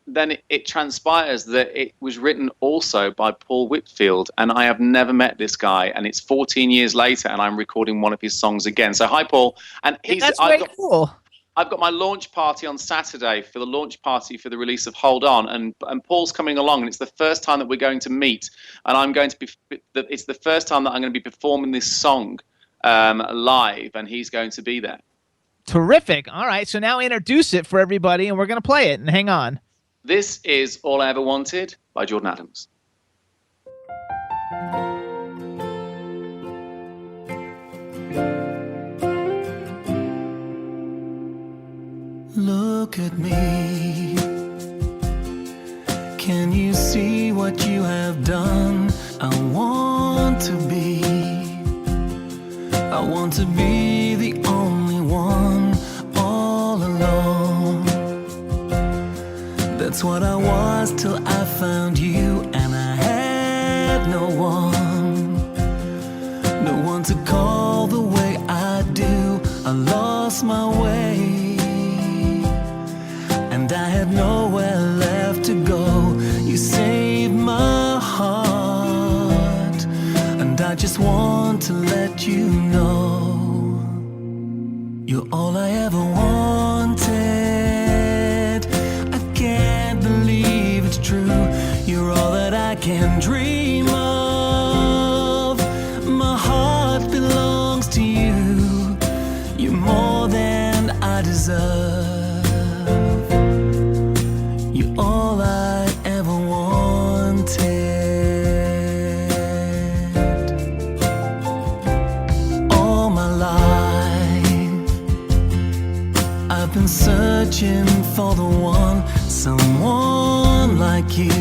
then it transpires that it was written also by Paul Whitfield, and I have never met this guy, and it's 14 years later, and I'm recording one of his songs again. So hi, Paul. And cool. I've got my launch party on Saturday for the launch party for the release of Hold On, and Paul's coming along, and it's the first time that we're going to meet, and I'm going to be. It's the first time that I'm going to be performing this song live, and he's going to be there. Terrific. All right, so now introduce it for everybody, and we're going to play it. And hang on. This is "All I Ever Wanted" by Jordan Adams. Look at me. Can you see what you have done? I want to be the only one all alone. That's what I was till I found you, and I had no one to call. my way, and I had nowhere left to go. You saved my heart, and I just want to let you know you're all I ever wanted. I can't believe it's true. You're all that I can dream of. My heart belongs to you. You're more than I deserve. You're all I ever wanted. All my life I've been searching for the one, someone like you.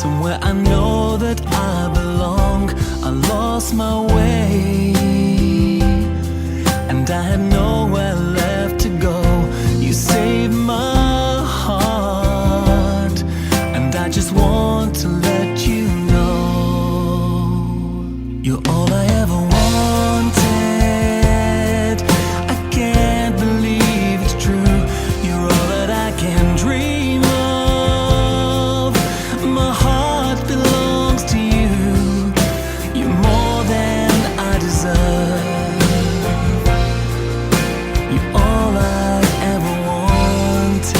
Somewhere I know that I belong. I lost my way, and I had nowhere left to go. You saved my heart, and I just want to let you know you're all I ever wanted. I can't believe it's true. You're all that I can dream of. My heart belongs to you. You're more than I deserve. You're all I ever wanted.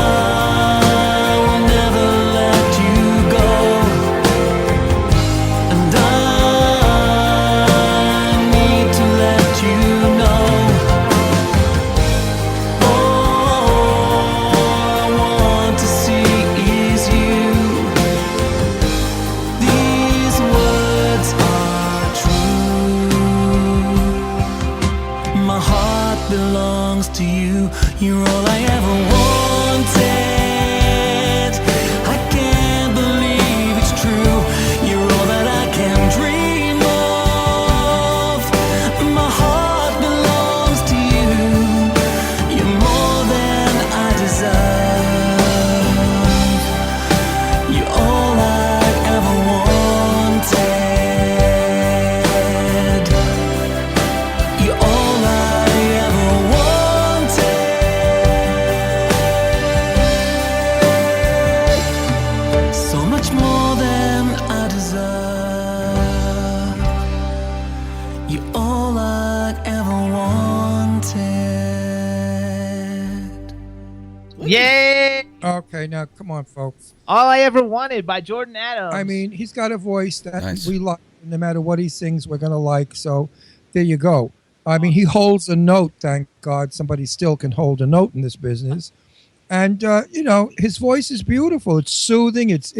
I will never let you go, and I need to let you know. All I want to see is you. These words are true. My heart belongs to you. You're all I ever wanted. I can't believe it's true. You're all that I can dream of. My heart belongs to you. You're more than I deserve. You're all I ever wanted. You're all I ever wanted. So much more than I deserve. You're all I ever wanted. Yay! Okay, now come on, folks. All I Ever Wanted by Jordan Adams. I mean, he's got a voice that Nice. we like. No matter what he sings, we're going to like. So there you go. I mean, he holds a note. Thank God somebody still can hold a note in this business. And, you know, his voice is beautiful. It's soothing. It's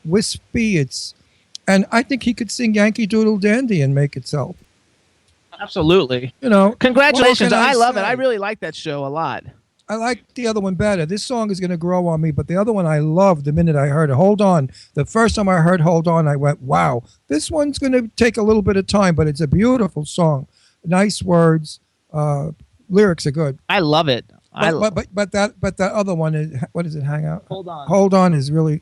wispy. And I think he could sing Yankee Doodle Dandy and make it so. absolutely. You know, Congratulations. what can I love it. say? I really like that show a lot. I like the other one better. This song is going to grow on me, but the other one I loved the minute I heard it. Hold On. The first time I heard Hold On, I went, wow. This one's going to take a little bit of time, but it's a beautiful song. Nice words. Lyrics are good. I love it. But that other one is, what is it? Hang Out. Hold On. Hold On is really.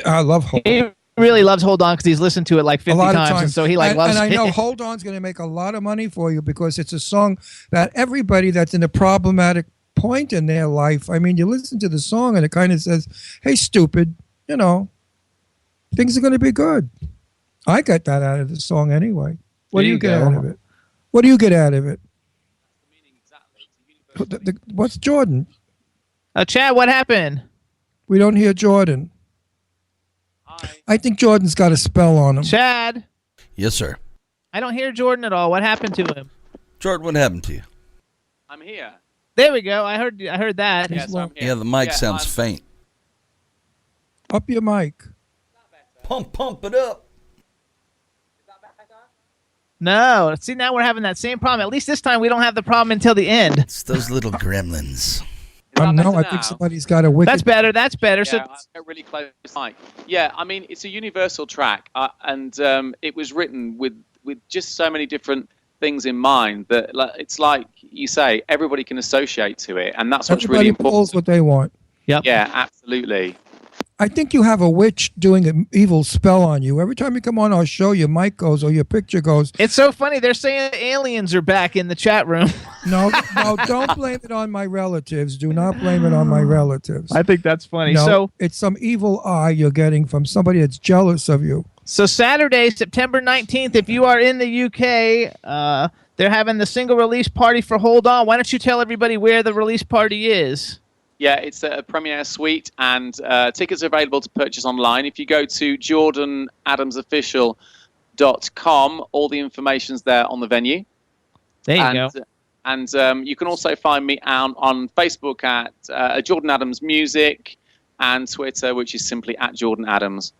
I love Hold On. He really loves Hold On because he's listened to it like 50 a lot times, of times. and so he like loves and I it. know Hold On's going to make a lot of money for you because it's a song that everybody that's in a problematic point in their life, I mean, you listen to the song and it kind of says, hey, stupid, you know, things are going to be good. I got that out of the song anyway. What There do you you get go. out of it? What do you get out of it? What's Jordan? Chad, what happened? We don't hear Jordan. I think Jordan's got a spell on him. Chad, Yes, sir. I don't hear Jordan at all. What happened to him? Jordan, what happened to you? I'm here. There we go. I heard that. Yes, I'm here. Yeah, the mic Yeah, sounds I'm- faint. Up your mic. Pump it up. No. See, now we're having that same problem. At least this time we don't have the problem until the end. It's those little gremlins. Is that No, better I now? think somebody's got a wicked. That's better. That's better. Yeah, So I get really close mic. Yeah, I mean it's a universal track, and it was written with just so many different things in mind that it's like you say, everybody can associate to it, and that's what's Everybody really important. pulls what they want. yep. Yeah, absolutely. I think you have a witch doing an evil spell on you. Every time you come on our show, your mic goes or your picture goes. It's so funny. They're saying aliens are back in the chat room. No, don't blame it on my relatives. Do not blame it on my relatives. I think that's funny. No, So it's some evil eye you're getting from somebody that's jealous of you. So Saturday, September 19th, if you are in the UK, they're having the single release party for Hold On. Why don't you tell everybody where the release party is? Yeah, it's a premiere suite, and tickets are available to purchase online. If you go to jordanadamsofficial.com, all the information's there on the venue. There you go. And you can also find me on Facebook at Jordan Adams Music, and Twitter, which is simply at Jordan Adams.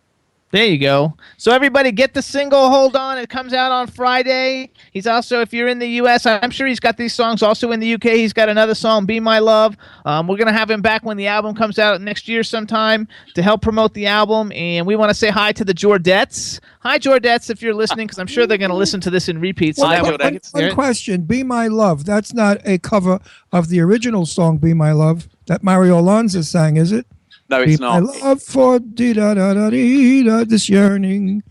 There you go. So everybody get the single Hold On. It comes out on Friday. He's also, if you're in the U.S., I'm sure he's got these songs also in the U.K. He's got another song, Be My Love. We're going to have him back when the album comes out next year sometime to help promote the album. And we want to say hi to the Jordettes. Hi, Jordettes, if you're listening, because I'm sure they're going to listen to this in repeat. So One question, Be My Love. That's not a cover of the original song, Be My Love, that Mario Lanza sang, is it? No, it's Be not. My love for this yearning.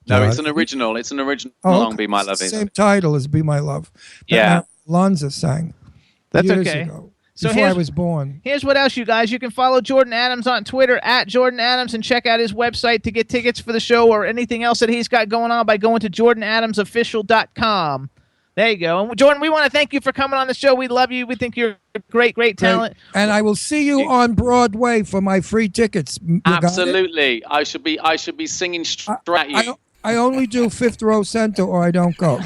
No, it's an original. It's an original song, Be My Love. Same title as Be My Love. Yeah. Lanza sang. That's years okay. Ago, So before I was born. Here's what else, you guys. You can follow Jordan Adams on Twitter at Jordan Adams and check out his website to get tickets for the show or anything else that he's got going on by going to jordanadamsofficial.com. There you go. And Jordan, we want to thank you for coming on the show. We love you. We think you're a great talent. And I will see you on Broadway for my free tickets. You got it? Absolutely. I should be singing straight at you. I only do fifth row center or I don't go.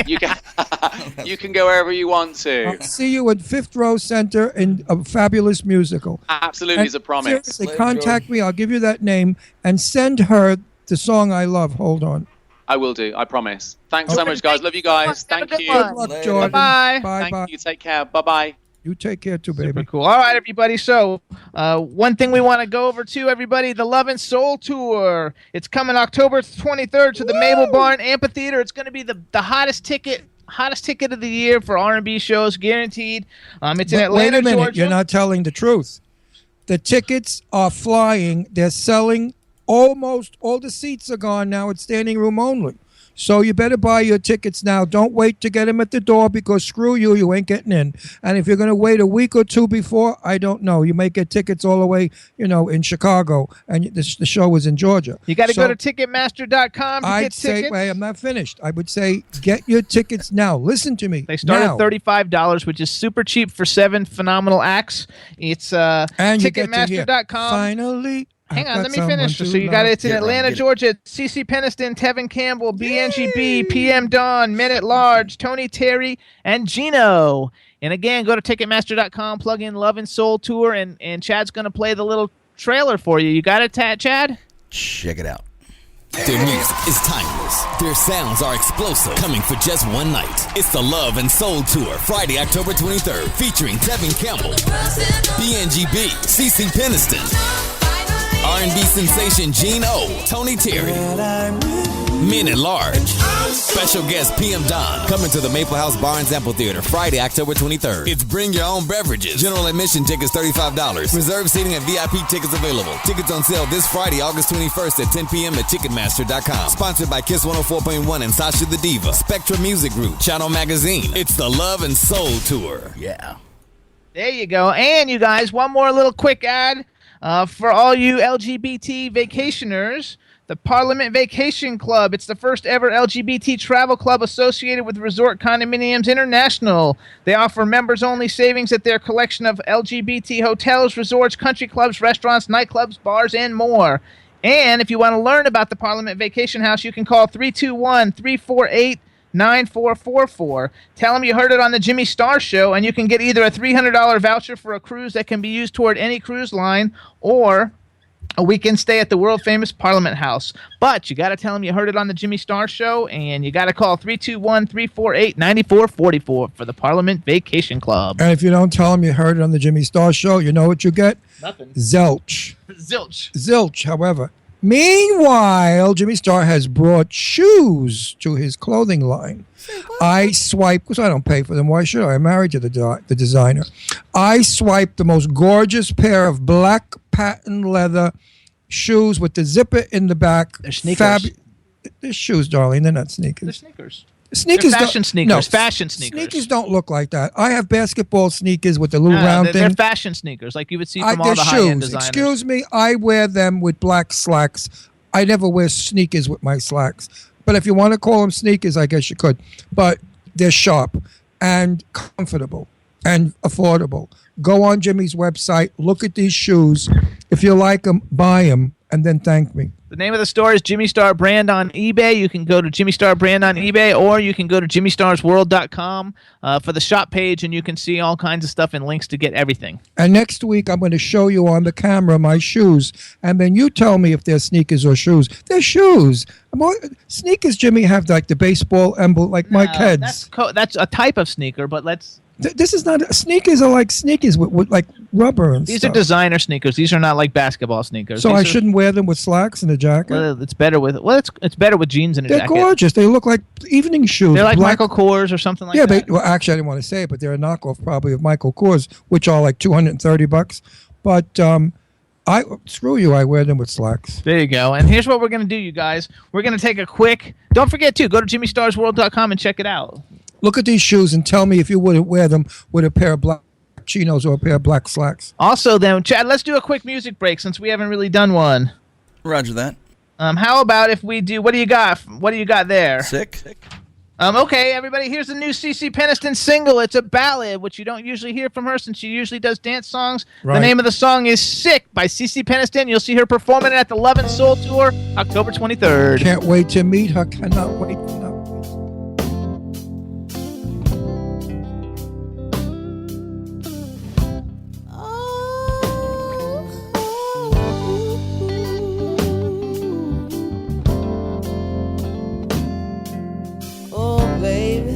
You can go wherever you want to. I'll see you at fifth row center in a fabulous musical. Absolutely, as a promise. Seriously, contact me. I'll give you that name and send her the song I love. Hold on. I will do. I promise. Thanks so much, guys. Love you guys. Thank you. Good luck, Jordan. Bye. Thank you. Take care. Bye-bye. You take care too, baby. Super cool. All right, everybody. So one thing we want to go over to, everybody, the Love and Soul Tour. It's coming October 23rd to the Mabel Barn Amphitheater. It's going to be the hottest ticket of the year for R&B shows, guaranteed. It's in Atlanta, wait a minute. Georgia. You're not telling the truth. The tickets are flying. They're selling. Almost all the seats are gone now. It's standing room only. So you better buy your tickets now. Don't wait to get them at the door because screw you, you ain't getting in. And if you're going to wait a week or two before, I don't know. You may get tickets all the way, in Chicago, and the show is in Georgia. You got to go to Ticketmaster.com to get tickets. Wait, I'm not finished. I would say get your tickets now. Listen to me. They start now. at $35, which is super cheap for 7 phenomenal acts. It's and Ticketmaster.com. Finally. Hang on, let me finish. So you got it's in Atlanta, Georgia. CeCe Peniston, Tevin Campbell, BNGB, PM Dawn, Men at Large, Tony Terry, and Gino. And again, go to Ticketmaster.com, plug in Love and Soul Tour, and Chad's going to play the little trailer for you. You got it, Chad? Check it out. Their music is timeless. Their sounds are explosive, coming for just one night. It's the Love and Soul Tour, Friday, October 23rd, featuring Tevin Campbell, BNGB, CeCe Peniston, R&B sensation Gene O, Tony Terry, Men at Large, special guest PM Don, coming to the Maple House Barnes Amphitheater Friday, October 23rd. It's bring your own beverages. General admission tickets $35. Reserved seating and VIP tickets available. Tickets on sale this Friday, August 21st at 10 p.m. at Ticketmaster.com. Sponsored by Kiss 104.1 and Sasha the Diva, Spectra Music Group, Channel Magazine. It's the Love and Soul Tour. Yeah. There you go. And you guys, one more little quick ad. For all you LGBT vacationers, the Parliament Vacation Club. It's the first ever LGBT travel club associated with Resort Condominiums International. They offer members-only savings at their collection of LGBT hotels, resorts, country clubs, restaurants, nightclubs, bars, and more. And if you want to learn about the Parliament Vacation House, you can call 321-348-9444. Tell them you heard it on the Jimmy Star Show, and you can get either a $300 voucher for a cruise that can be used toward any cruise line or a weekend stay at the world-famous Parliament House. But you got to tell them you heard it on the Jimmy Star Show, and you got to call 321-348-9444 for the Parliament Vacation Club. And if you don't tell them you heard it on the Jimmy Star Show, you know what you get? Nothing. Zilch. Zilch, however. Meanwhile, Jimmy Star has brought shoes to his clothing line. I swipe, because I don't pay for them. Why should I? I'm married to the designer. I swiped the most gorgeous pair of black patent leather shoes with the zipper in the back. They're sneakers. They're shoes, darling. They're not sneakers. They're sneakers. Sneakers. They're fashion don't- sneakers. No, Fashion sneakers. Sneakers don't look like that. I have basketball sneakers with the little No, round they're thing. fashion sneakers, like you would see They're from all the high-end shoes. designers. Excuse me. I wear them with black slacks. I never wear sneakers with my slacks. But if you want to call them sneakers, I guess you could. But they're sharp and comfortable and affordable. Go on Jimmy's website. Look at these shoes. If you like them, buy them, and then thank me. The name of the store is Jimmy Star Brand on eBay. You can go to Jimmy Star Brand on eBay, or you can go to JimmyStarsWorld.com for the shop page, and you can see all kinds of stuff and links to get everything. And next week, I'm going to show you on the camera my shoes. And then you tell me if they're sneakers or shoes. They're shoes. Sneakers, Jimmy, have like the baseball emblem, like my kids. That's a type of sneaker, but This is not sneakers are like sneakers with like rubber and these stuff. are designer sneakers. These are not like basketball sneakers. So These I are- shouldn't wear them with slacks and a jacket. It's better with it's better with jeans and a They're jacket. gorgeous. They look like evening shoes. They're like Black- Michael Kors or something like yeah, that. well, actually, I didn't want to say it, but they're a knockoff probably of Michael Kors, which are like $230. But I screw you. I wear them with slacks. There you go. And here's what we're gonna do, you guys. We're gonna take a quick. Don't forget to go to JimmyStarsWorld.com and check it out. Look at these shoes and tell me if you wouldn't wear them with a pair of black chinos or a pair of black slacks. Also, then, Chad, let's do a quick music break since we haven't really done one. Roger that. How about if we do? What do you got? What do you got there? Sick. Okay, everybody. Here's the new CeCe Peniston single. It's a ballad, which you don't usually hear from her since she usually does dance songs. Right. The name of the song is "Sick" by CeCe Peniston. You'll see her performing it at the Love and Soul Tour, October 23rd. Can't wait to meet her. Cannot wait. Cannot wait. Oh, baby.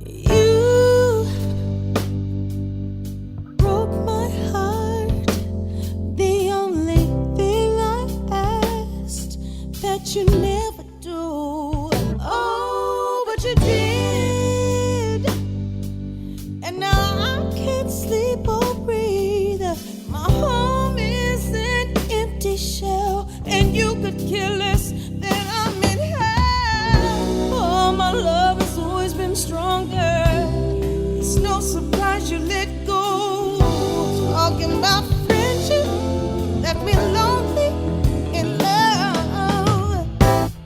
You broke my heart. The only thing I asked that you never do. Oh, but you did. And now I can't sleep or breathe. My home is an empty shell, and you could care less that I'm in hell. Oh, my love has always been stronger. It's no surprise you let go. Talking about friendship, left me lonely in love.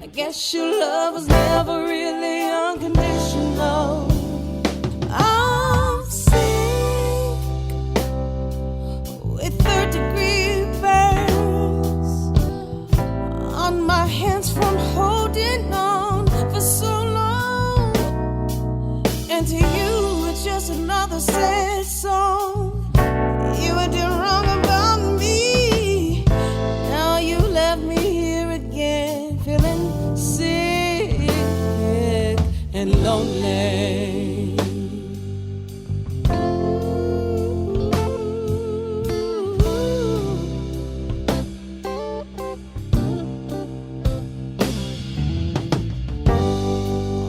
I guess your love was never really unconditional. I'm sick with third-degree burns on my hands from holding on for so long. And to you, it's just another sad song. You were doing wrong about me. Now you left me here again, feeling sick and lonely.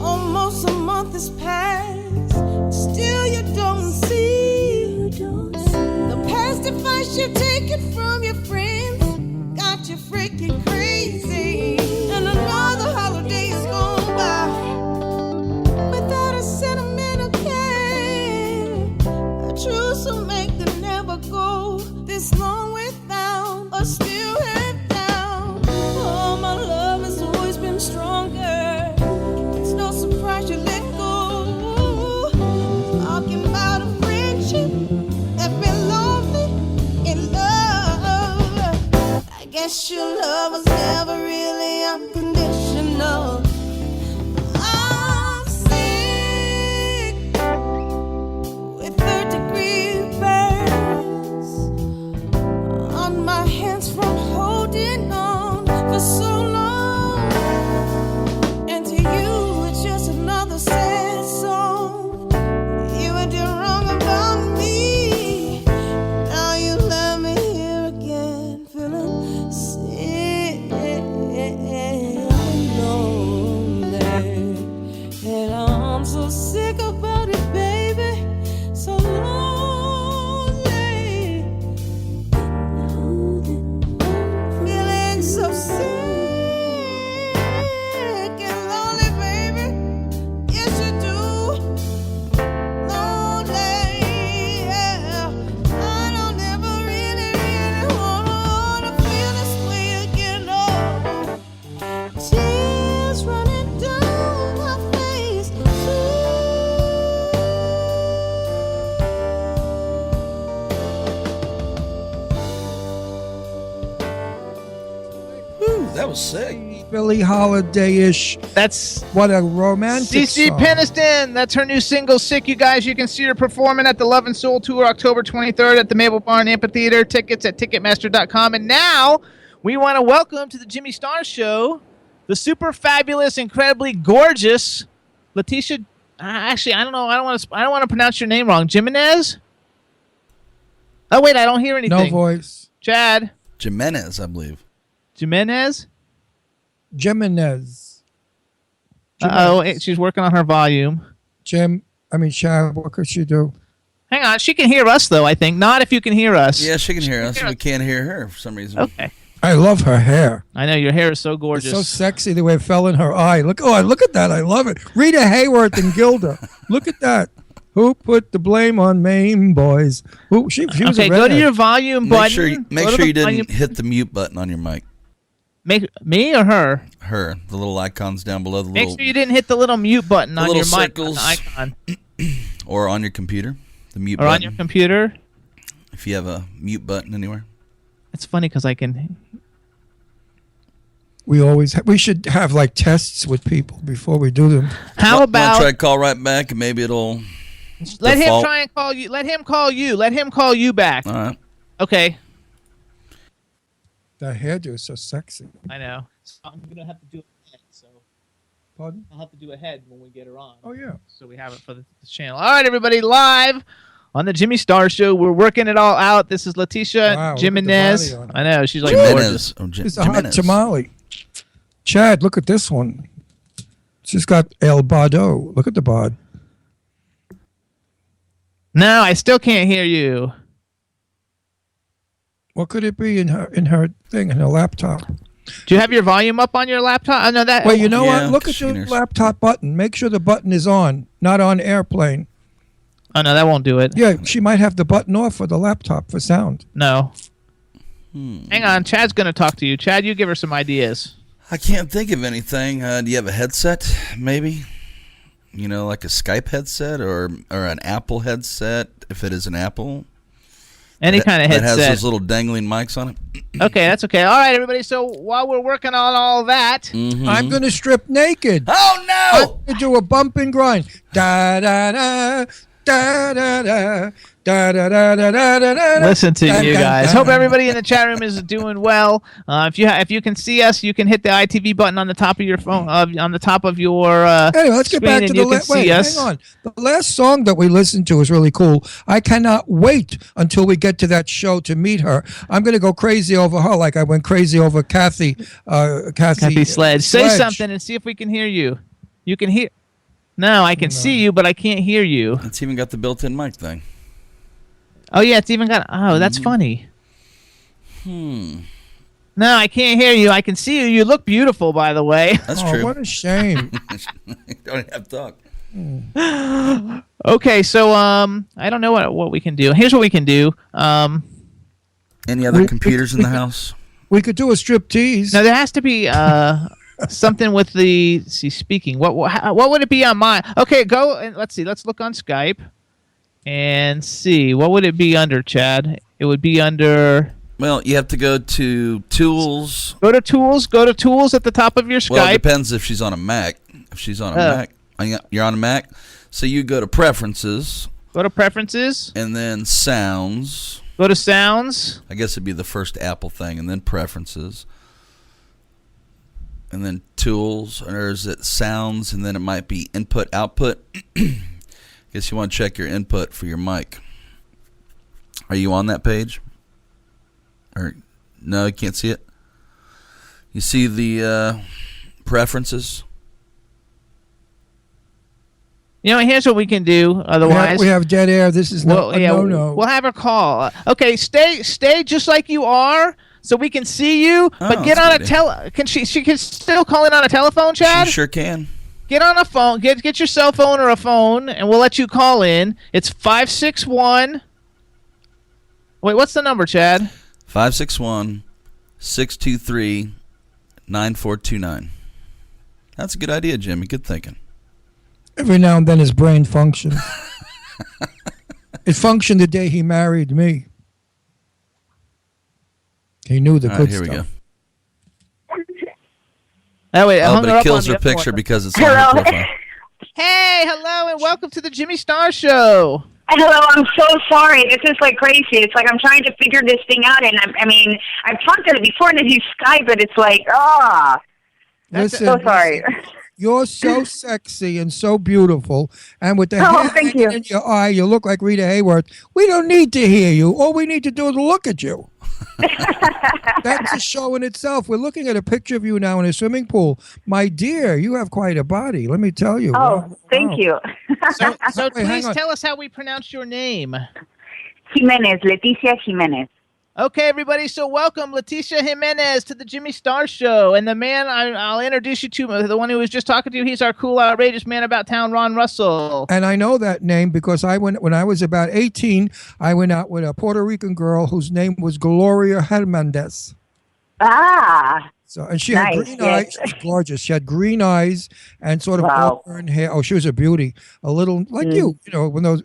Almost a month has passed, still you don't see the past advice you've taken from your friends got you freaking crazy. And another holiday's gone by without a sentimental care. A true soulmate could never go this long without a still head down. Oh, my love has always been stronger. It's no surprise you let go. Talking about a friendship that been lonely in love. I guess your love was never really unconditional. I'm sick with third-degree burns on my hands from holding on for so long. And to you, it's just another sad song. You were doing wrong about me. Now you left me here again, feeling sick. I know. That was sick. Billie Holiday-ish. That's What a romantic CeCe song. Peniston. That's her new single, Sick, you guys. You can see her performing at the Love and Soul Tour October 23rd at the Maple Barn Amphitheater. Tickets at Ticketmaster.com. And now we want to welcome to the Jimmy Star Show the super fabulous, incredibly gorgeous Leticia. Actually, I don't know. I don't want to pronounce your name wrong. Jimenez? Oh, wait, I don't hear anything. No voice. Chad? Jimenez, I believe. Jimenez? Jimenez. Uh-oh, she's working on her volume. Chad, what could she do? Hang on, she can hear us, though, I think. Not if you can hear us. Yeah, she can hear us. We can't hear her for some reason. Okay. I love her hair. I know, your hair is so gorgeous. It's so sexy the way it fell in her eye. Look at that. I love it. Rita Hayworth and Gilda. Look at that. Who put the blame on Maine boys? Who she was Okay, a go to redhead. your volume button. Make sure you didn't hit the mute button on your mic. Me or her? Her. The little icons down below the Make little sure you didn't hit the little mute button on your mic. circles. The icon. Or on your computer. The mute Or button. on your computer. If you have a mute button anywhere. It's funny because I can... We should have like tests with people before we do them. How about... try to call right back and maybe it'll... Let him default. try and call you. Let him call you. Let him call you back. All right. Okay. That hairdo is so sexy. I know. So I'm going to have to do it ahead. So Pardon? I'll have to do it ahead when we get her on. Oh, yeah. So we have it for the channel. All right, everybody, live on the Jimmy Star Show. We're working it all out. This is Leticia Wow, look at the Jimenez. body on her. I know. She's like Jimenez. gorgeous. Oh, She's a hot Jimenez. tamale. Chad, look at this one. She's got El Bado. Look at the bod. No, I still can't hear you. What could it be in her thing, in her laptop? Do you have your volume up on your laptop? I know that. Well, you know Yeah, what? Look at she your can hear. laptop button. Make sure the button is on, not on airplane. Oh, no, that won't do it. Yeah, she might have the button off for the laptop for sound. No. Hang on. Chad's going to talk to you. Chad, you give her some ideas. I can't think of anything. Do you have a headset, maybe? You know, like a Skype headset or an Apple headset, if it is an Apple. Any kind of That has headset. those little dangling mics on it. Okay, that's okay. All right, everybody. So while we're working on all that, I'm going to strip naked. Oh, no! I'm going to do a bump and grind. Da da da da da da da da da da da da. listen to Dun, you dun, guys. dun. Hope everybody in the chat room is doing well. If you can see us, you can hit the ITV button on the top of your phone, on the top of your Anyway, let's get screen, back to and the you can wait. see us. Hang on. The last song that we listened to was really cool. I cannot wait until we get to that show to meet her. I'm going to go crazy over her, like I went crazy over Kathy. Kathy Sledge. Say something and see if we can hear you. You can hear. No, I can see you, but I can't hear you. It's even got the built-in mic thing. Oh yeah, it's even got. Oh, that's funny. No, I can't hear you. I can see you. You look beautiful, by the way. That's Oh, true. what a shame. Don't have to talk. Okay, so I don't know what we can do. Here's what we can do. Any other computers in the house? We could do a strip tease. Now there has to be something with the speaking. What would it be on mine? Okay, go and let's see. Let's look on Skype and see what would it be under, Chad. It would be under. Well, you have to go to Tools. Go to Tools. Go to Tools at the top of your Skype. Well, it depends if she's on a Mac. If she's on a Mac, you're on a Mac. So you go to Preferences. Go to Preferences. And then Sounds. Go to Sounds. I guess it'd be the first Apple thing, and then Preferences. And then Tools, or is it Sounds, and then it might be Input, Output. Guess you want to check your input for your mic. Are you on that page? Or no, you can't see it? You see the Preferences? You know, here's what we can do. Otherwise, we have dead air. This is no. We'll have her call. Okay, stay just like you are, so we can see you. But get on a Can she can still call in on a telephone, Chad? She sure can. Get on a phone. Get your cell phone or a phone, and we'll let you call in. It's 561. Wait, what's the number, Chad? 561-623-9429. That's a good idea, Jimmy. Good thinking. Every now and then his brain functions. It functioned the day he married me. He knew the good Here stuff. we go. Oh, wait, I Oh, hung but her it up kills on her the other picture one. because it's on her profile. Hey, hello, and welcome to the Jimmy Star Show. Hello, I'm so sorry. This is like crazy. It's like I'm trying to figure this thing out, and I've talked to it before, and then you Skype, but it's like, Listen, so sorry. You're so sexy and so beautiful, and with the Oh, hair thank hanging you. in your eye, you look like Rita Hayworth. We don't need to hear you. All we need to do is look at you. That's a show in itself. We're looking at a picture of you now in a swimming pool. My dear, you have quite a body, let me tell you. Oh, Wow. thank you. So Wait, hang please on. tell us how we pronounce your name. Jimenez, Leticia Jimenez. Okay, everybody, so welcome Leticia Jimenez to the Jimmy Star Show. And the man I'll introduce you to, the one who was just talking to you, he's our cool, outrageous man about town, Ron Russell. And I know that name because when I was about 18, I went out with a Puerto Rican girl whose name was Gloria Hernandez. Ah, So, and she Nice, had green yes. eyes. She was gorgeous. She had green eyes and sort of Wow. auburn hair. Oh, she was a beauty. A little like you know, when those,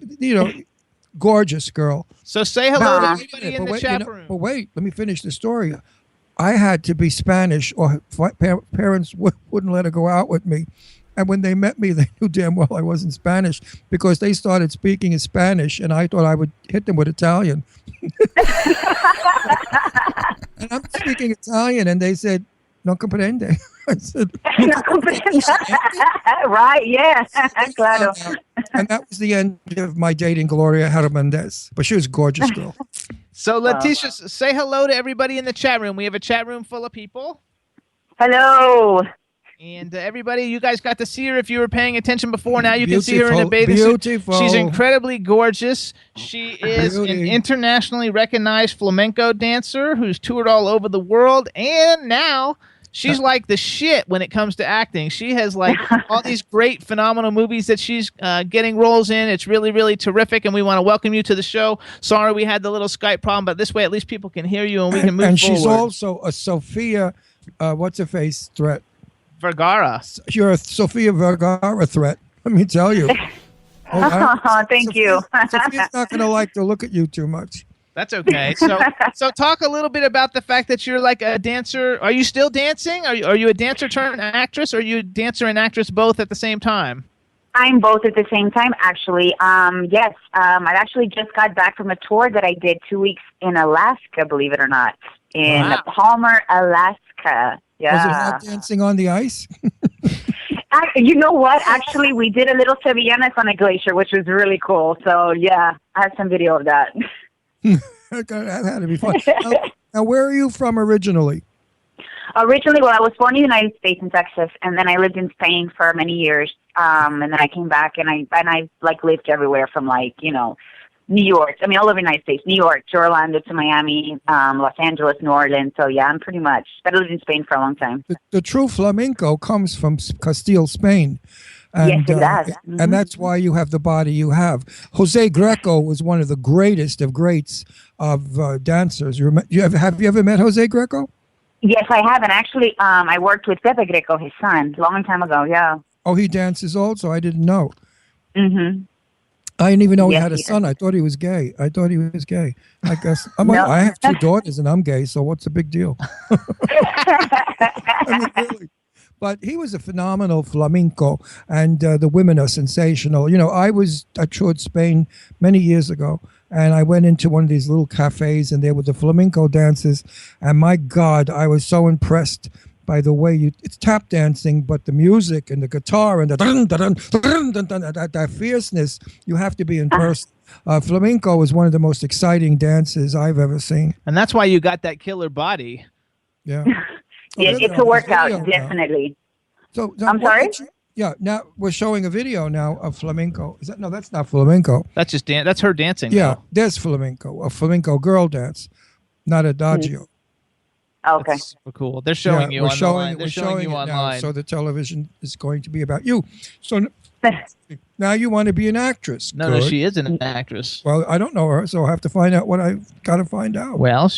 gorgeous girl. So say hello to Uh-huh. everybody in But the wait, chat room. but wait, let me finish the story. I had to be Spanish, or parents wouldn't let her go out with me. And when they met me, they knew damn well I wasn't Spanish because they started speaking in Spanish, and I thought I would hit them with Italian. And I'm speaking Italian, and they said, "No comprende." I said, right, yeah, claro. and that was the end of my dating Gloria Hernandez. But she was a gorgeous girl. So Leticia, say hello to everybody in the chat room. We have a chat room full of people. Hello. And everybody, you guys got to see her if you were paying attention before. Now you can see her in a bathing Beautiful. suit. She's incredibly gorgeous. She is an Beauty. internationally recognized flamenco dancer who's toured all over the world. And now she's like the shit when it comes to acting. She has like all these great, phenomenal movies that she's getting roles in. It's really, really terrific. And we want to welcome you to the show. Sorry we had the little Skype problem, but this way at least people can hear you and we can move And forward. she's also a Sophia, what's-her-face threat. Vergara. You're a Sophia Vergara threat. Let me tell you. Thank you. Sophia's not going to like to look at you too much. That's okay. So talk a little bit about the fact that you're like a dancer. Are you still dancing? Are you a dancer turned actress, or are you a dancer and actress both at the same time? I'm both at the same time, actually. Yes, I actually just got back from a tour that I did 2 weeks in Alaska, believe it or not, in Wow. Palmer, Alaska. Yeah. Was it hot dancing on the ice? You know what? Actually, we did a little sevillanas on a glacier, which was really cool. So, yeah, I have some video of that. That had to be fun. Now, where are you from originally? Originally, well, I was born in the United States in Texas, and then I lived in Spain for many years. And then I came back, and I like lived everywhere from New York. I mean, all over the United States. New York to Orlando to Miami, Los Angeles, New Orleans. So yeah, but I lived in Spain for a long time. The true flamenco comes from Castile, Spain. And, Yes, it does. And that's why you have the body you have. Jose Greco was one of the greatest of greats of dancers. Have you ever met Jose Greco? Yes, I have. And actually, I worked with Pepe Greco, his son, a long time ago. Yeah. Oh, he dances also? I didn't know. Mm-hmm. I didn't even know he Yes, had a he son. I thought he was gay. I guess No. I have 2 daughters and I'm gay, so what's the big deal? I mean, really. But he was a phenomenal flamenco, and the women are sensational. I toured Spain many years ago, and I went into one of these little cafes, and there were the flamenco dances, and my God, I was so impressed by the way it's tap dancing, but the music and the guitar and the that fierceness, you have to be in person. Flamenco is one of the most exciting dances I've ever seen. And that's why you got that killer body. Yeah. Yes, it's a workout, definitely. So I'm sorry? Yeah, now we're showing a video now of flamenco. No, that's not flamenco. That's just that's her dancing. Yeah, though. there's flamenco, a flamenco girl dance, not adagio. Okay. That's super cool. They're showing you online. They're We're showing you it now, online. so the television is going to be about you. So now you want to be an actress. No, Good. she is an actress. Well, I don't know her, so I have to find out what I've got to find out. Well,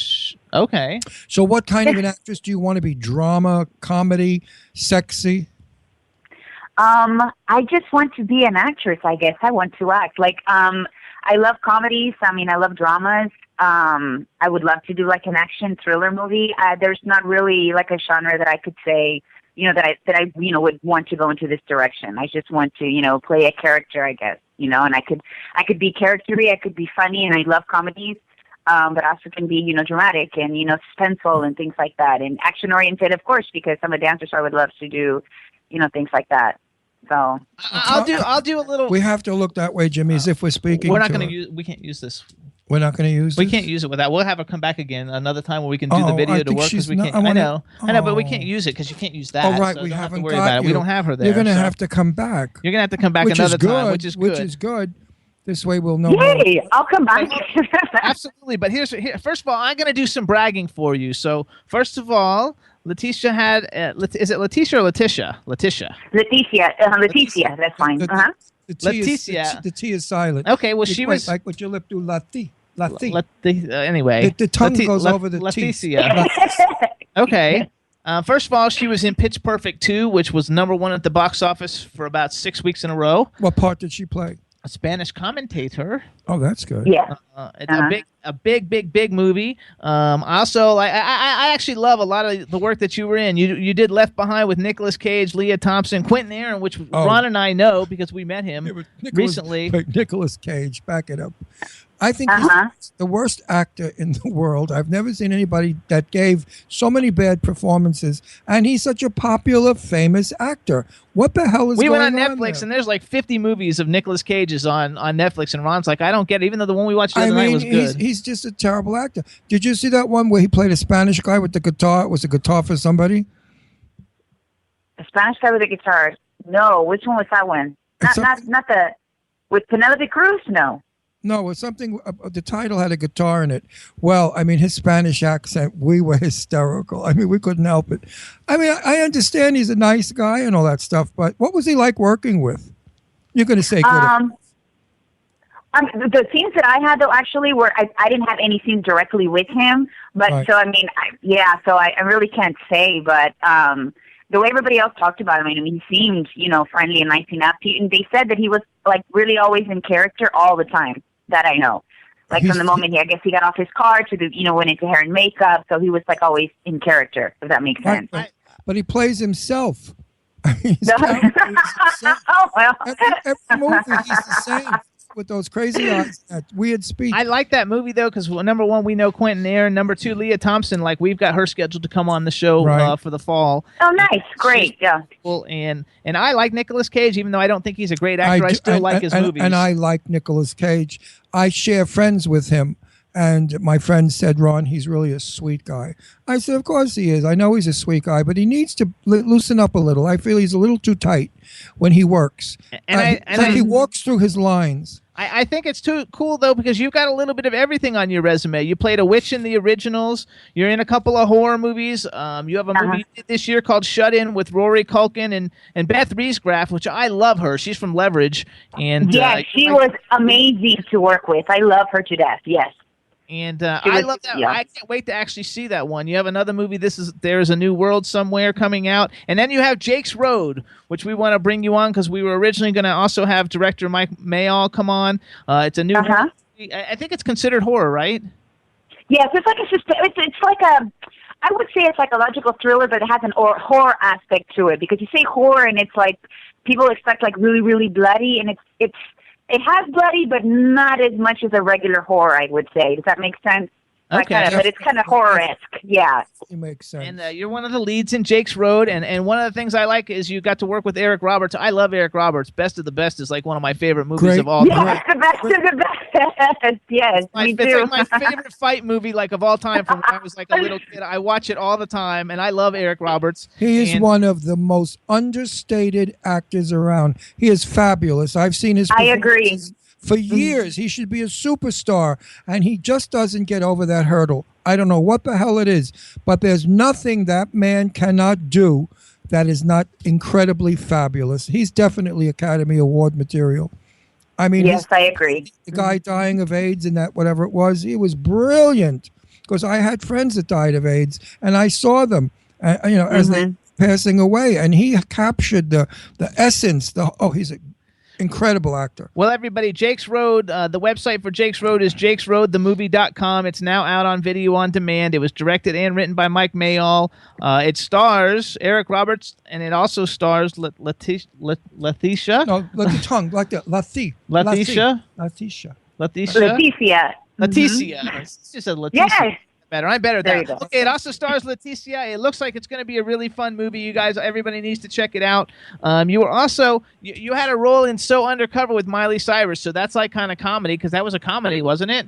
okay. So what kind of an actress do you want to be? Drama, comedy, sexy? I just want to be an actress, I guess. I want to act. I love comedies. I mean, I love dramas. I would love to do like an action thriller movie. There's not really like a genre that I could say that I would want to go into this direction. I just want to play a character, I guess, and I could be charactery, I could be funny, and I love comedies, but also can be dramatic and suspenseful and things like that, and action oriented, of course, because I'm a dancer, so I would love to do things like that. So I'll do a little. We have to look that way, Jimmy, as if we're speaking. We're not going to use. We can't use this. We're not going to use. We this? can't use it without. We'll have her come back again another time where we can do the video to work because we can't. I know, but we can't use it because you can't use that. Oh, right, so we don't haven't have to worry got about it. you. We don't have her there. You're going to have to come back. You're going to have to come back another time, which is good. Which is good. This way we'll know. Yay! I'll come back. Absolutely, but first of all, I'm going to do some bragging for you. So first of all, Leticia had. Is it Leticia or Leticia? Leticia. Leticia. That's fine. Leticia. The T is silent. Okay, well she was like what your lip do. Lati. Anyway, the tongue goes over the Leticia. Okay. First of all, she was in Pitch Perfect 2, which was #1 at the box office for about 6 weeks in a row. What part did she play? A Spanish commentator. Oh, that's good. Yeah. It's a big movie. Also, I actually love a lot of the work that you were in. You did Left Behind with Nicolas Cage, Leah Thompson, Quentin Aaron, which Ron and I know because we met him recently. Nicolas Cage, back it up. I think he's the worst actor in the world. I've never seen anybody that gave so many bad performances, and he's such a popular, famous actor. What the hell is going on? We went on Netflix, and there's like 50 movies of Nicolas Cage's on Netflix, and Ron's like, I don't get it, even though the one we watched the other night was good. He's just a terrible actor. Did you see that one where he played a Spanish guy with the guitar? It was a guitar for somebody? A Spanish guy with a guitar. No, which one was that one? Not the with Penelope Cruz. No, it was something. The title had a guitar in it. Well, I mean, his Spanish accent, we were hysterical. I mean, we couldn't help it. I mean, I understand he's a nice guy and all that stuff, but what was he like working with? You're going to say good. The scenes that I had, though, actually, were I didn't have any scenes directly with him, but Right. so I mean, so I really can't say, but the way everybody else talked about him, I mean, he seemed friendly and nice enough. And they said that he was like really always in character all the time. That I know. Like from the moment I guess he got off his car to went into hair and makeup, so he was like always in character, if that makes sense. But he plays himself. He's Oh, well. every movie he's the same with those crazy eyes, that weird speech. I like that movie though because #1 we know Quentin Aaron, #2 Leah Thompson. Like we've got her scheduled to come on the show for the fall. Oh, nice, great, yeah. Cool. And I like Nicolas Cage, even though I don't think he's a great actor. I still like his movies. And I like Nicolas Cage. I share friends with him. And my friend said, Ron, he's really a sweet guy. I said, of course he is. I know he's a sweet guy, but he needs to loosen up a little. I feel he's a little too tight when he works. He walks through his lines. I think it's too cool, though, because you've got a little bit of everything on your resume. You played a witch in the originals. You're in a couple of horror movies. You have a movie you did this year called Shut In with Rory Culkin and Beth Riesgraf, which I love her. She's from Leverage. And she was amazing to work with. I love her to death, yes. And I love that. Yeah. I can't wait to actually see that one. You have another movie. There's a New World Somewhere coming out, and then you have Jake's Road, which we want to bring you on because we were originally going to also have director Mike Mayall come on. It's a new. I think it's considered horror, right? Yes, it's like it's like a. I would say a psychological thriller, but it has an horror aspect to it because you say horror and it's like people expect like really really bloody, and it has bloody, but not as much as a regular horror, I would say. Does that make sense? Okay. But it's kind of horror-esque, yeah. It makes sense. And you're one of the leads in Jake's Road, and one of the things I like is you got to work with Eric Roberts. I love Eric Roberts. Best of the Best is like one of my favorite movies of all time. Yes, the best of the best. Yes, me too. It's like my favorite fight movie like of all time from when I was like a little kid. I watch it all the time, and I love Eric Roberts. He is one of the most understated actors around. He is fabulous. I've seen his I agree. For years, he should be a superstar, and he just doesn't get over that hurdle. I don't know what the hell it is, but there's nothing that man cannot do that is not incredibly fabulous. He's definitely Academy Award material. I mean, yes, I agree. The guy dying of AIDS and that whatever it was, he was brilliant because I had friends that died of AIDS, and I saw them, as they passing away, and he captured the essence. Incredible actor. Well, everybody, Jake's Road, the website for Jake's Road is jakesroadthemovie.com. It's now out on video on demand. It was directed and written by Mike Mayall. It stars Eric Roberts, and it also stars Leticia. No, like the tongue, like the Leticia? Leticia. Leticia. Leticia. It's just a Leticia. Yes. Better. I'm better at There you that. go. Okay, it also stars Leticia. It looks like it's going to be a really fun movie. You guys, everybody needs to check it out. You were also, you had a role in So Undercover with Miley Cyrus, so that's like kind of comedy, because that was a comedy, wasn't it?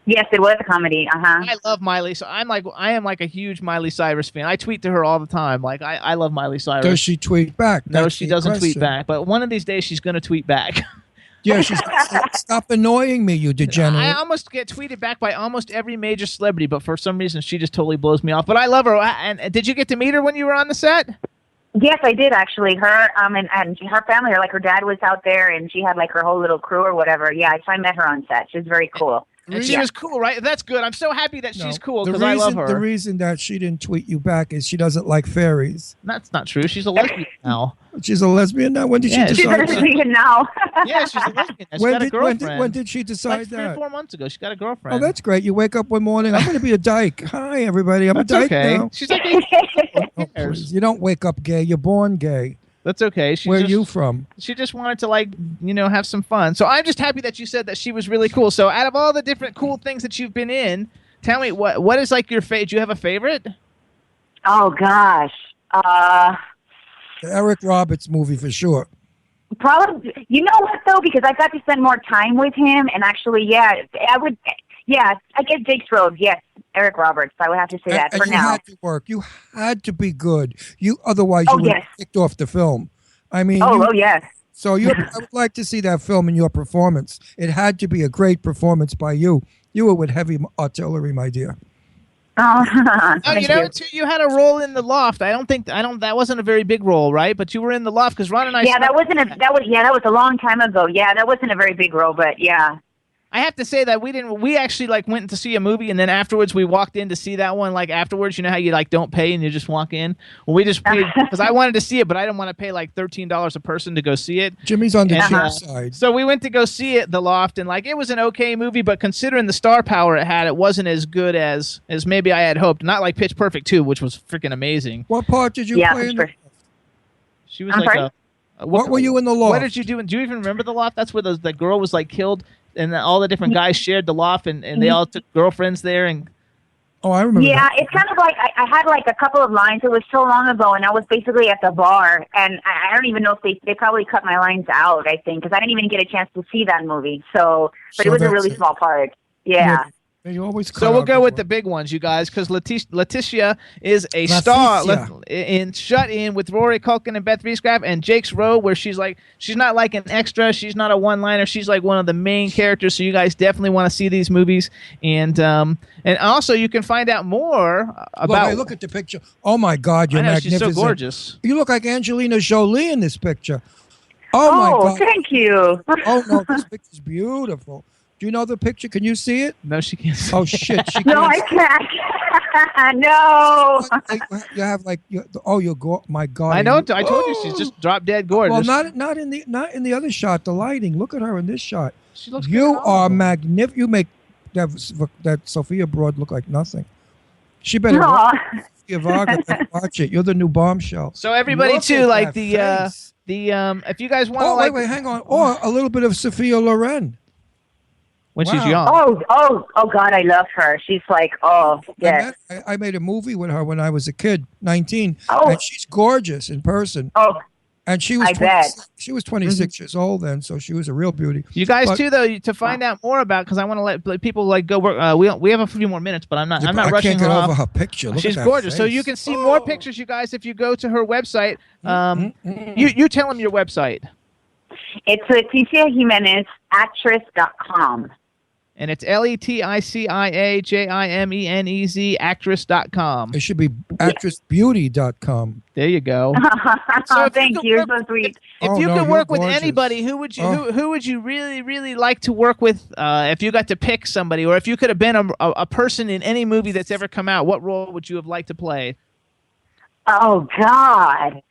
Yes, it was a comedy. I love Miley, so I am like a huge Miley Cyrus fan. I tweet to her all the time. Like, I love Miley Cyrus. Does she tweet back? No, That's she the doesn't tweet question. back, but one of these days she's going to tweet back. Yeah, she's stop annoying me, you degenerate. I almost get tweeted back by almost every major celebrity, but for some reason she just totally blows me off. But I love her. And did you get to meet her when you were on the set? Yes, I did actually. Her and her family, like her dad was out there, and she had like her whole little crew or whatever. Yeah, so I met her on set. She was very cool. And she was cool, right? That's good. I'm so happy that she's cool The because I love reason- her. The reason that she didn't tweet you back is she doesn't like fairies. That's not true. She's a lesbian now. She's a lesbian now? When did Yeah, she She's a decide that? lesbian now. Yeah, she's a lesbian. She When got a did, girlfriend. when did she decide like 3 that? or 4 months ago. She got a girlfriend. Oh, that's great. You wake up one morning, I'm going to be a dyke. Hi, everybody. I'm That's a dyke okay. now. She's like, Oh, please. You don't wake up gay. You're born gay. that's okay. Where are you from? She just wanted to, like, have some fun. So I'm just happy that you said that she was really cool. So out of all the different cool things that you've been in, tell me what is like your favorite? Do you have a favorite? Oh gosh. The Eric Roberts movie for sure. Probably. You know what though? Because I got to spend more time with him, and actually, yeah, I would. Yeah, I guess Jake's Road. Yes, Eric Roberts. I would have to say that And for you now. had to work. You had to be good. Otherwise Oh, you would yes. have kicked off the film. I mean, Oh yes. So I would like to see that film and your performance. It had to be a great performance by you. You were with heavy artillery, my dear. Oh, Oh, thank you too, you had a role in The Loft. That wasn't a very big role, right? But you were in The Loft because Ron and I. Yeah, that was a long time ago. Yeah, that wasn't a very big role, but yeah. I have to say that we actually like went to see a movie and then afterwards we walked in to see that one. Like afterwards, you know how you like don't pay and you just walk in? Well, we just paid because I wanted to see it, but I didn't want to pay like $13 a person to go see it. Jimmy's on the And, cheap side. So we went to go see it, The Loft, and like it was an okay movie, but considering the star power it had, it wasn't as good as maybe I had hoped. Not like Pitch Perfect 2, which was freaking amazing. What part did you play in? She was I'm like sorry? What were you in The Loft? What did you do? Do you even remember The Loft? That's where the girl was like killed, and all the different guys shared the loft, and they all took girlfriends there. And Oh, I remember. Yeah, that. it's kind of like I had like a couple of lines. It was so long ago, and I was basically at the bar, and I don't even know if they probably cut my lines out. I think because I didn't even get a chance to see that movie. So, but So it was a that's really it. small part. Yeah. You always so we'll go with the big ones, you guys, because Leticia is a star in Shut In with Rory Culkin and Beth Reescraft, and Jake's Road, where she's not like an extra, she's not a one-liner, she's like one of the main characters. So you guys definitely want to see these movies, and also you can find out more about. Look at the picture. Oh my God, you're I know, she's magnificent. so gorgeous. You look like Angelina Jolie in this picture. Oh my God. Thank you. Oh no, this picture's beautiful. Do you know the picture? Can you see it? No, she can't see Oh shit, she No, I can't. can't. No. You have like my God. I know. and I told you she's just drop dead gorgeous. Well, not in the other shot. The lighting. Look at her in this shot. She looks You good. are magnificent. You make that Sophia Broad look like nothing. She better Aw. Sophia Varga. Watch it. You're the new bombshell. So everybody Look too, at like that face. if you guys want to Oh like wait, hang on. Or a little bit of Sophia Loren. when she's Wow. young. Oh God, I love her. She's like, oh yes. I made a movie with her when I was a kid, 19. Oh. And she's gorgeous in person. Oh, And she was I bet. 26 she was 26 years old then, so she was a real beauty. You guys But- too, though, to find out more about, because I want to let people like go work. We have a few more minutes, but I'm not I rushing can't get her over off. her picture. Look She's at that gorgeous. So face. you can see more pictures, you guys, if you go to her website. You tell them your website. It's Leticia Jimenez actress.com. And it's LETICIAJIMENEZ actress.com. It should be actressbeauty.com. There you go. Thank you. You're so sweet. If Oh, you no, could you're work with gorgeous. anybody, who would you who would you really, really like to work with? If you got to pick somebody, or if you could have been a person in any movie that's ever come out, what role would you have liked to play? Oh God.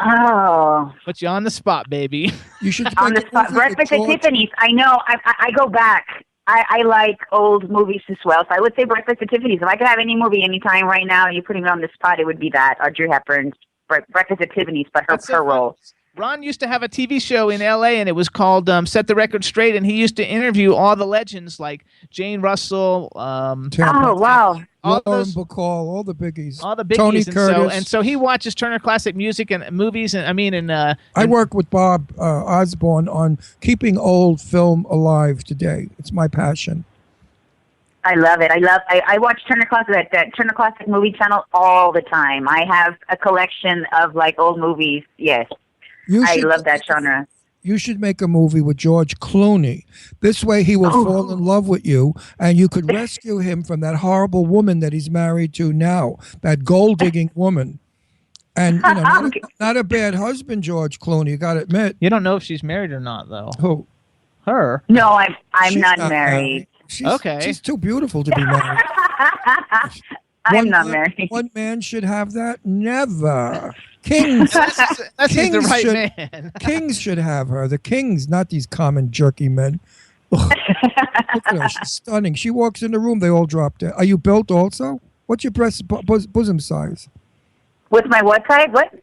Oh, Put you on the spot, baby. You should on make the a spot. movie with Breakfast at George- Tiffany's. I know. I go back. I like old movies as well. So I would say Breakfast at Tiffany's. If I could have any movie anytime right now, and you putting me on the spot, it would be that. Audrey Hepburn's Breakfast at Tiffany's, but her role. Ron used to have a TV show in L.A. and it was called Set the Record Straight, and he used to interview all the legends like Jane Russell. Oh, wow. All Lauren those, Bacall, all the biggies. all the biggies, Tony and Curtis. so he watches Turner Classic Music and movies, and I work with Bob Osborne on keeping old film alive today. It's my passion. I love it. I watch Turner Classic, that Turner Classic movie channel all the time. I have a collection of like old movies. Yes. I love that genre. You should make a movie with George Clooney. This way he will fall in love with you, and you could rescue him from that horrible woman that he's married to now, that gold-digging woman. And, you know, not a bad husband, George Clooney, you got to admit. You don't know if she's married or not, though. Who? Her? No, I'm She's not married. She's too beautiful to be married. I'm not married. One man should have that? Never. Kings. That's Kings the right should, man. Kings should have her. The kings, not these common jerky men. Look at her. She's stunning. She walks in the room, they all drop dead. Are you built also? What's your bosom size? What's my what size? What?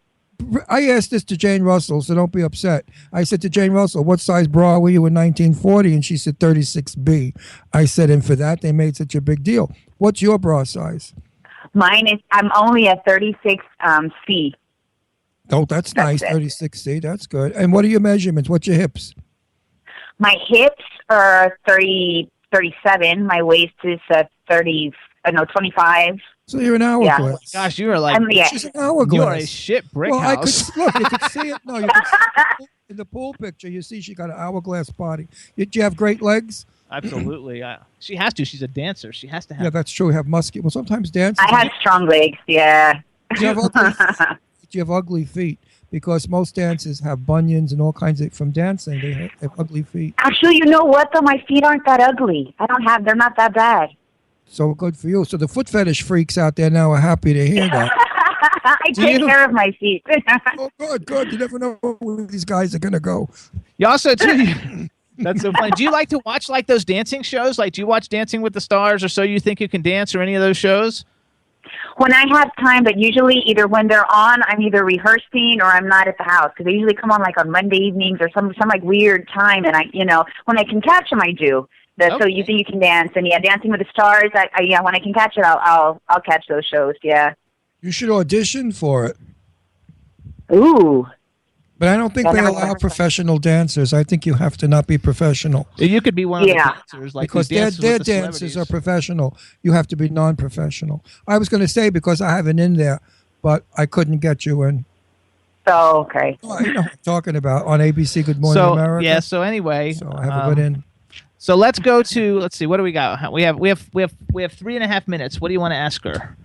I asked this to Jane Russell, so don't be upset. I said to Jane Russell, what size bra were you in 1940? And she said 36B. I said, and for that, they made such a big deal. What's your bra size? Mine is, I'm only a 36 C. Oh, that's nice, 36C. That's good. And what are your measurements? What's your hips? My hips are 37. My waist is 25. So you're an hourglass. Oh my gosh, you are like She's an hourglass. You are a shit brick well, house. Look, you can see it. No, you can see it in the pool picture. You see she got an hourglass body. Did you have great legs? Absolutely. She has to. She's a dancer. She has to have. Yeah, that's true. Have muscular. Well, sometimes dancers. I have strong legs. Yeah. You have ugly feet because most dancers have bunions and all kinds of from dancing. They have ugly feet. Actually, you know what though? My feet aren't that ugly. They're not that bad. So good for you. So the foot fetish freaks out there now are happy to hear that. I take care of my feet. Oh, good. You never know where these guys are gonna go. You also too. That's so funny. Do you like to watch like those dancing shows? Like, do you watch Dancing with the Stars or So You Think You Can Dance or any of those shows? When I have time, but usually either when they're on, I'm either rehearsing or I'm not at the house because they usually come on like on Monday evenings or some like weird time. And when I can catch them, I do. So You Think You Can Dance and Dancing with the Stars. When I can catch it, I'll catch those shows. Yeah. You should audition for it. Ooh. But I don't think they allow professional dancers. I think you have to not be professional. You could be one of the dancers, like because their dancers are professional. You have to be non-professional. I was going to say because I have an in there, but I couldn't get you in. Oh, okay. Oh, you know what I'm talking about on ABC Good Morning America. Yeah. So anyway, so I have a good in. So let's go to. Let's see. What do we got? We have 3.5 minutes. What do you want to ask her?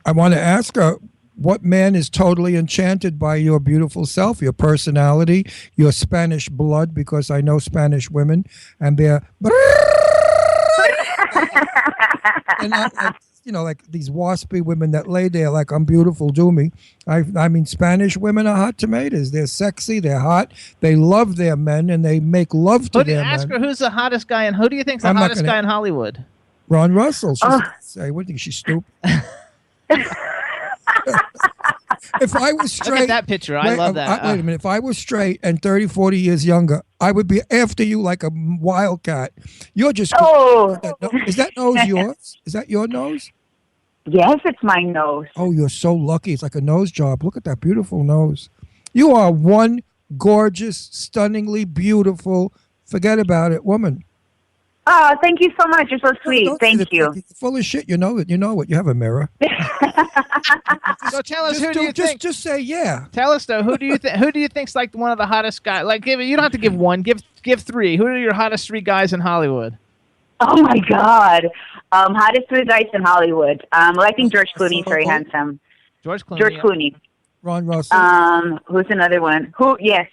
I want to ask her. What man is totally enchanted by your beautiful self, your personality, your Spanish blood, because I know Spanish women, and they're, and like these waspy women that lay there like, I'm beautiful, do me. I mean, Spanish women are hot tomatoes. They're sexy, they're hot, they love their men, and they make love to their men. Ask her who's the hottest guy, and who do you think's the hottest guy in Hollywood? Ron Russell. She's say, what do you think, she's stupid? If I was straight... Look at that picture. I love that. Wait a minute. If I was straight and 30, 40 years younger, I would be after you like a wildcat. You're just... Oh! Is that nose yours? Is that your nose? Yes, it's my nose. Oh, you're so lucky. It's like a nose job. Look at that beautiful nose. You are one gorgeous, stunningly beautiful, forget about it, woman. Oh, thank you so much. You're so sweet. Thank you. You're full of shit. You know it. You know it. You have a mirror. So tell us, who do you think? Just say yeah. Tell us though, who do you think's like one of the hottest guys? Like, you don't have to give one. Give three. Who are your hottest three guys in Hollywood? Oh my God, hottest three guys in Hollywood. Well, I think George Clooney is very handsome. George Clooney. George Clooney. Ron Russell. Who's another one? Yes.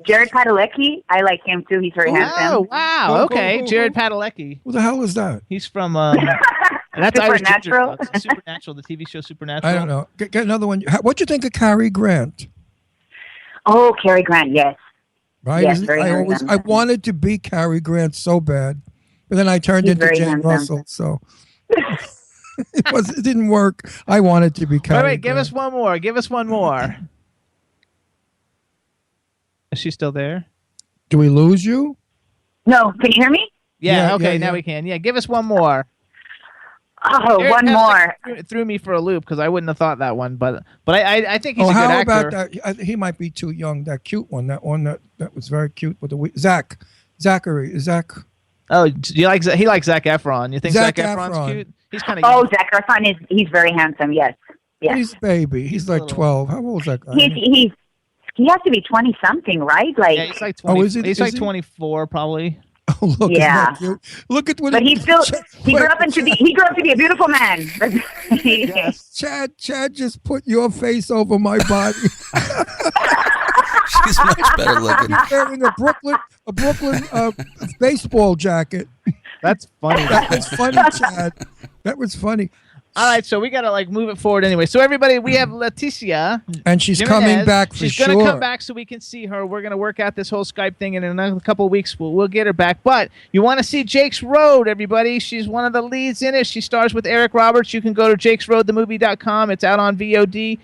Jared Padalecki. I like him too. He's very handsome. Oh wow. Okay, Jared Padalecki. Who the hell is that? He's from And that's Irish Ginger Supernatural. Dogs. Supernatural, the TV show Supernatural. I don't know. Get another one. What'd you think of Cary Grant? Oh, Cary Grant, yes. Right? Yes, very I handsome. wanted to be Cary Grant so bad, but then I turned He's into very Jane handsome. Russell, so it didn't work. I wanted to be Cary Wait, Grant. give us one more. Give us one more. Is she still there? Do we lose you? No, can you hear me? Yeah, Yeah, okay, yeah, now yeah. we can. Yeah, give us one more. Oh, Eric one kinda, more. like, threw me for a loop because I wouldn't have thought that one, but I think he's a good how actor. about that? He might be too young. That cute one. That one that was very cute with the Zachary. Zach. Oh, do you like he likes Zac Efron? You think Zac Zac Efron's Efron. cute? He's kind of Oh, Zac Efron he's very handsome. Yes, yes. He's a baby. He's like little- 12. How old is that guy? He has to be 20 something, right? Like, yeah, he's like 20. Oh, is he- he's is like he? 24 probably. Oh, look, Yeah. isn't that cute? Look at what but he grew up to be a beautiful man. Yes. Chad just put your face over my body. She's much better looking. He's wearing a Brooklyn baseball jacket. That's funny. That was funny, Chad. That was funny. All right, so we got to like move it forward anyway. So everybody, we have Leticia. And she's Jimenez. coming back for She's sure. going to come back so we can see her. We're going to work out this whole Skype thing, and in another couple of weeks, we'll get her back. But you want to see Jake's Road, everybody. She's one of the leads in it. She stars with Eric Roberts. You can go to jakesroadthemovie.com. It's out on VOD.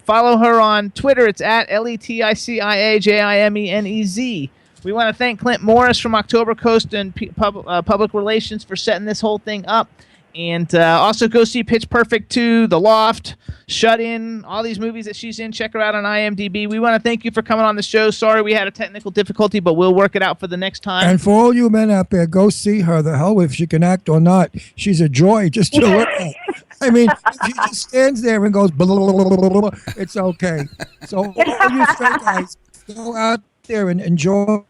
Follow her on Twitter. It's at LETICIAJIMENEZ. We want to thank Clint Morris from October Coast and Public Relations for setting this whole thing up. And also go see Pitch Perfect 2, The Loft, Shut In, all these movies that she's in. Check her out on IMDb. We want to thank you for coming on the show. Sorry we had a technical difficulty, but we'll work it out for the next time. And for all you men out there, go see her. The hell if she can act or not. She's a joy just to look at. I mean, if she just stands there and goes, blah, blah, blah, blah, blah, blah, it's okay. So all you straight guys, go out there and enjoy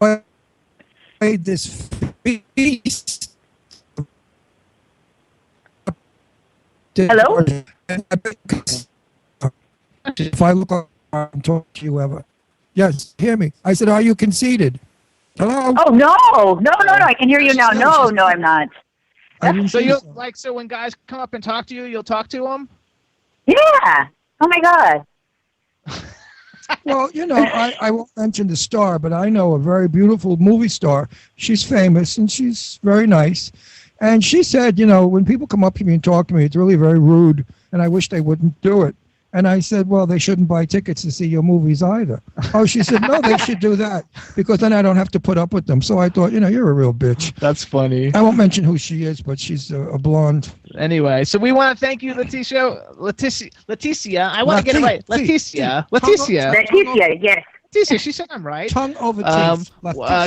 this feast. Hello? If I look up and talk to you ever. Yes, hear me. I said, are you conceited? Hello? Oh, no. I can hear you now. No, I'm not. I didn't So say you'll so. so when guys come up and talk to you, you'll talk to them? Yeah. Oh, my God. Well, I won't mention the star, but I know a very beautiful movie star. She's famous and she's very nice. And she said, when people come up to me and talk to me, it's really very rude, and I wish they wouldn't do it. And I said, well, they shouldn't buy tickets to see your movies either. Oh, she said, no, they should do that, because then I don't have to put up with them. So I thought, you're a real bitch. That's funny. I won't mention who she is, but she's a blonde. Anyway, so we want to thank you, Leticia. I want to get it right. Leticia. Leticia, yes. Leticia, she said I'm right. Tongue over teeth.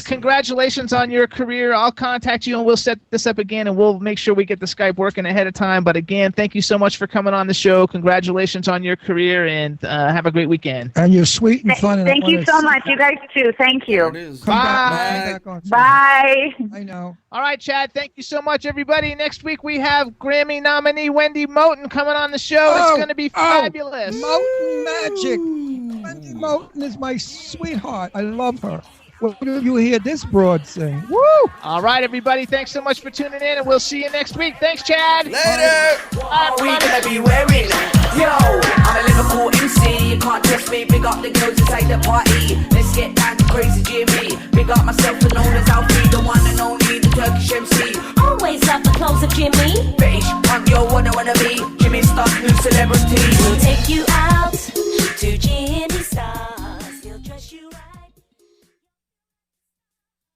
Congratulations on your career. I'll contact you and we'll set this up again, and we'll make sure we get the Skype working ahead of time. But again, thank you so much for coming on the show. Congratulations on your career, and have a great weekend. And you're sweet and fun. Thank you so much. You guys, too. Thank you. Bye. Bye. I know. All right, Chad, thank you so much, everybody. Next week we have Grammy nominee Wendy Moten coming on the show. It's going to be fabulous. Moten magic. Wendy Moten is my sweetheart. I love her. Well, you hear this broad sing. Woo! All right, everybody. Thanks so much for tuning in, and we'll see you next week. Thanks, Chad. Later. What are we gonna be wearing? Yo, I'm a Liverpool MC. You can't test me. Big up the girls inside the party. Let's get down to crazy Jimmy. Big up myself and known as Alfie, the one and only, the Turkish MC. Always love the clothes of Jimmy. British, I'm your one I wanna be. Jimmy Star's new celebrity. We'll take you out to Jimmy.